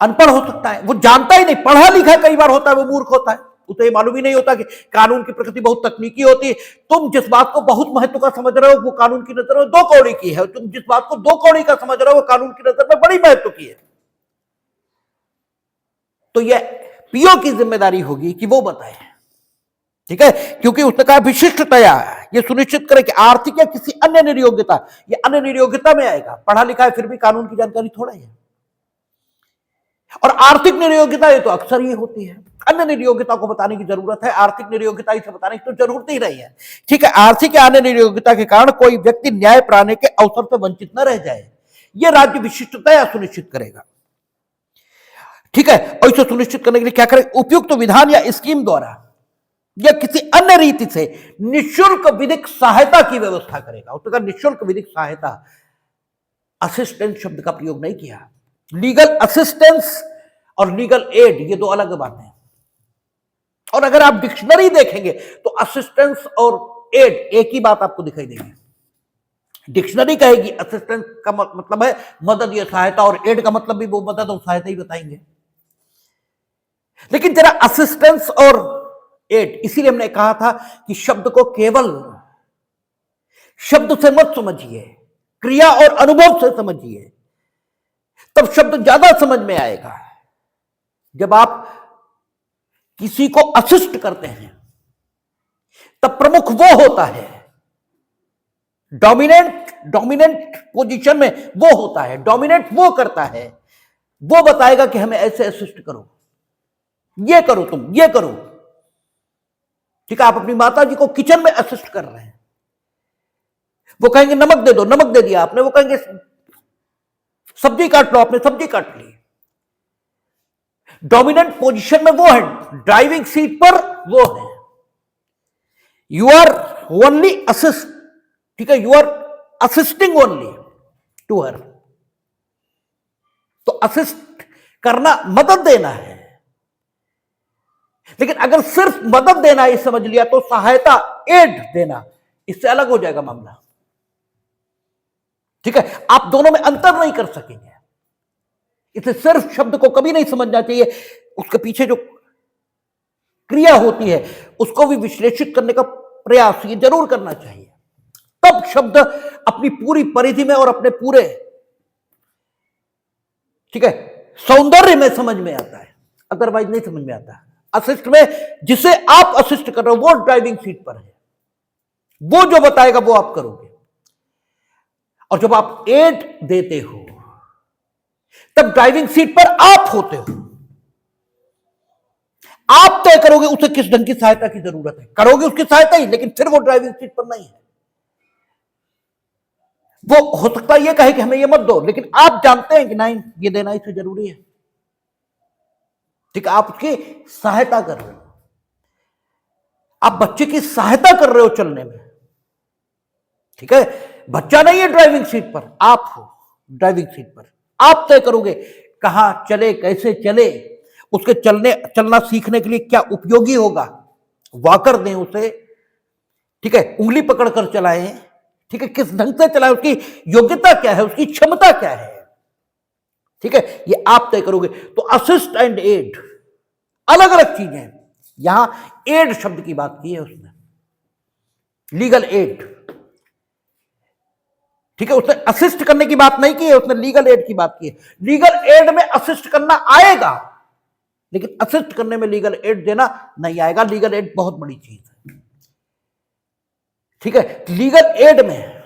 अनपढ़ हो सकता है, वो जानता ही नहीं, पढ़ा लिखा कई बार होता है, वो मूर्ख होता है, उसे मालूम ही नहीं होता कि कानून की प्रकृति बहुत तकनीकी होती है। तुम जिस बात को बहुत महत्व का समझ रहे हो वो कानून की नजर में 2 कौड़ी की है, तुम जिस बात को 2 कौड़ी का समझ रहे हो वो कानून की नजर में बड़ी महत्व की है। तो यह पीओ की जिम्मेदारी होगी कि वो बताए, ठीक है, क्योंकि उसने कहा विशिष्टतया ये सुनिश्चित करे कि आर्थिक या किसी अन्य निर्योग्यता, ये अन्य निर्योग्यता में आएगा, पढ़ा लिखा है फिर भी कानून की जानकारी थोड़ा है। और आर्थिक निर्योग्यता ये तो अक्सर ही होती है, अन्य निर्योग्यता को बताने की जरूरत है, आर्थिक निर्योग्यता इसे बताने की तो जरूरत ही नहीं है, ठीक है। आर्थिक या अन्य निर्योग्यता के कारण कोई व्यक्ति न्याय पाने के अवसर से वंचित न रह जाए, यह राज्य विशिष्टतया सुनिश्चित करेगा, ठीक है। और इसे सुनिश्चित करने के लिए क्या करें, उपयुक्त विधान या स्कीम द्वारा या किसी अन्य रीति से निःशुल्क विधिक सहायता की व्यवस्था करेगा। उसका निःशुल्क विधिक सहायता, असिस्टेंस शब्द का प्रयोग नहीं किया। लीगल असिस्टेंस और लीगल एड ये 2 अलग बातें हैं। और अगर आप डिक्शनरी देखेंगे तो असिस्टेंस और एड एक ही बात आपको दिखाई देगी। डिक्शनरी कहेगी असिस्टेंस का मतलब है मदद या सहायता, और एड का मतलब भी वो मदद और सहायता ही बताएंगे। लेकिन जरा असिस्टेंस और एड, इसीलिए हमने कहा था कि शब्द को केवल शब्द से मत समझिए, क्रिया और अनुभव से समझिए, तब शब्द ज्यादा समझ में आएगा। जब आप किसी को असिस्ट करते हैं तब प्रमुख वो होता है, डोमिनेंट पोजीशन में वो होता है, डोमिनेट वो करता है, वो बताएगा कि हमें ऐसे असिस्ट करो, ये करो, तुम ये करो, ठीक है। आप अपनी माता जी को किचन में असिस्ट कर रहे हैं, वो कहेंगे नमक दे दो, नमक दे दिया आपने, वो कहेंगे सब्जी काट लो, आपने सब्जी काट ली। डोमिनेंट पोजीशन में वो है, ड्राइविंग सीट पर वो है, यू आर ओनली असिस्ट, ठीक है, you are assisting only to her. तो असिस्ट करना मदद देना है, लेकिन अगर सिर्फ मदद देना ही समझ लिया तो सहायता, एड देना, इससे अलग हो जाएगा मामला, ठीक है। आप दोनों में अंतर नहीं कर सकेंगे। इसे सिर्फ शब्द को कभी नहीं समझना चाहिए, उसके पीछे जो क्रिया होती है उसको भी विश्लेषित करने का प्रयास ये जरूर करना चाहिए, तब शब्द अपनी पूरी परिधि में और अपने पूरे, ठीक है, सौंदर्य में समझ में आता है, अदरवाइज नहीं समझ में आता। असिस्ट में जिसे आप असिस्ट कर रहे हो वो ड्राइविंग सीट पर है, वो जो बताएगा वो आप करोगे। और जब आप एड देते हो तब ड्राइविंग सीट पर आप होते हो, आप तय करोगे उसे किस ढंग की सहायता की जरूरत है, करोगे उसकी सहायता ही, लेकिन फिर वो ड्राइविंग सीट पर नहीं है। वो हो सकता है ये कहे कि हमें ये मत दो, लेकिन आप जानते हैं कि नहीं ये देना इसे जरूरी है, ठीक है, आप उसकी सहायता कर रहे हो, आप बच्चे की सहायता कर रहे हो चलने में, ठीक है। बच्चा नहीं है ड्राइविंग सीट पर, आप हो ड्राइविंग सीट पर, आप तय करोगे कहां चले, कैसे चले, उसके चलना सीखने के लिए क्या उपयोगी होगा, वॉकर दें उसे, ठीक है, उंगली पकड़कर चलाएं, ठीक है, किस ढंग से चलाएं, उसकी योग्यता क्या है, उसकी क्षमता क्या है, ठीक है, ये आप तय करोगे। तो असिस्ट एंड एड अलग अलग चीजें हैं। यहां एड शब्द की बात की है उसने, लीगल एड, ठीक है, उसने असिस्ट करने की बात नहीं की है, उसने लीगल एड की बात की है। लीगल एड में असिस्ट करना आएगा, लेकिन असिस्ट करने में लीगल एड देना नहीं आएगा। लीगल एड बहुत बड़ी चीज है, ठीक है। लीगल एड में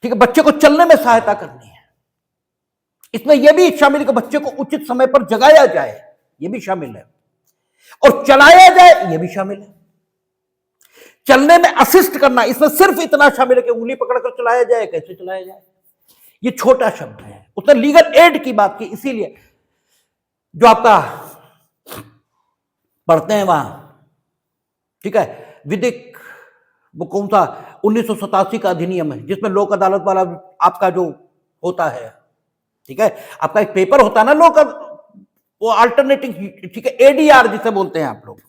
ठीक है, बच्चे को चलने में सहायता करनी है। इसमें यह भी शामिल है कि बच्चे को उचित समय पर जगाया जाए, यह भी शामिल है, और चलाया जाए, यह भी शामिल है। चलने में असिस्ट करना, इसमें सिर्फ इतना शामिल है कि उंगली पकड़कर चलाया जाए, कैसे चलाया जाए, ये छोटा शब्द है। उसने लीगल एड की बात की, इसीलिए जो आपका पढ़ते हैं वहां, ठीक है, विधिक, वो कौन सा 1987 का अधिनियम है जिसमें लोक अदालत वाला आपका जो होता है, ठीक है, आपका एक पेपर होता है ना लोक, वो अल्टरनेटिव, ठीक है, एडीआर जिसे बोलते हैं आप लोग,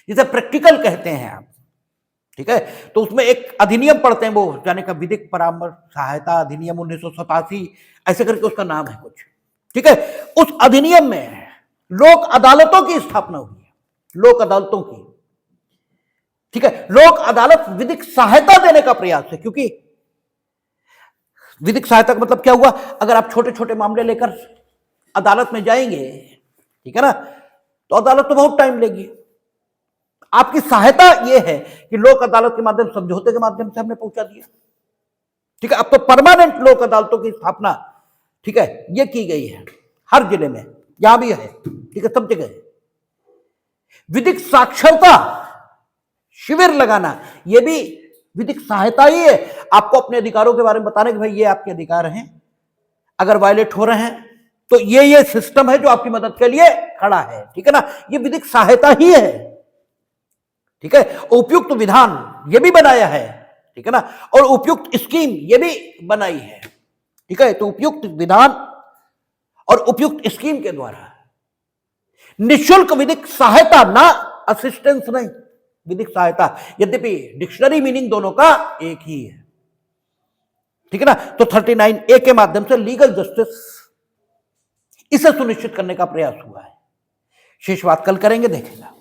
जिसे प्रैक्टिकल कहते हैं आप, ठीक है, तो उसमें एक अधिनियम पढ़ते हैं, वो जाने का विधिक परामर्श सहायता अधिनियम 1987 ऐसे करके उसका नाम है कुछ, ठीक है। उस अधिनियम में लोक अदालतों की स्थापना हुई है, लोक अदालतों की, ठीक है। लोक अदालत विधिक सहायता देने का प्रयास है, क्योंकि विधिक सहायता का मतलब क्या हुआ, अगर आप छोटे छोटे मामले लेकर अदालत में जाएंगे, ठीक है ना, तो अदालत तो बहुत टाइम लेगी। आपकी सहायता यह है कि लोक अदालत के माध्यम, समझौते के माध्यम से हमने पहुंचा दिया, ठीक है। अब तो परमानेंट लोक अदालतों की स्थापना, ठीक है, यह की गई है हर जिले में, यहां भी है, ठीक है, सब जगह। विधिक साक्षरता शिविर लगाना, यह भी विधिक सहायता ही है, आपको अपने अधिकारों के बारे में बताने कि भाई ये आपके अधिकार हैं, अगर वायलेट हो रहे हैं तो ये सिस्टम है जो आपकी मदद के लिए खड़ा है, ठीक है ना, ये विधिक सहायता ही है, ठीक है। उपयुक्त विधान ये भी बनाया है, ठीक है ना, और उपयुक्त स्कीम ये भी बनाई है, ठीक है। तो उपयुक्त विधान और उपयुक्त स्कीम के द्वारा निःशुल्क विधिक सहायता, ना असिस्टेंस नहीं, विधिक सहायता, यद्यपि डिक्शनरी मीनिंग दोनों का एक ही है, ठीक है ना। तो 39A के माध्यम से लीगल जस्टिस, इसे सुनिश्चित करने का प्रयास हुआ है। शेष बात कल करेंगे, देखेगा।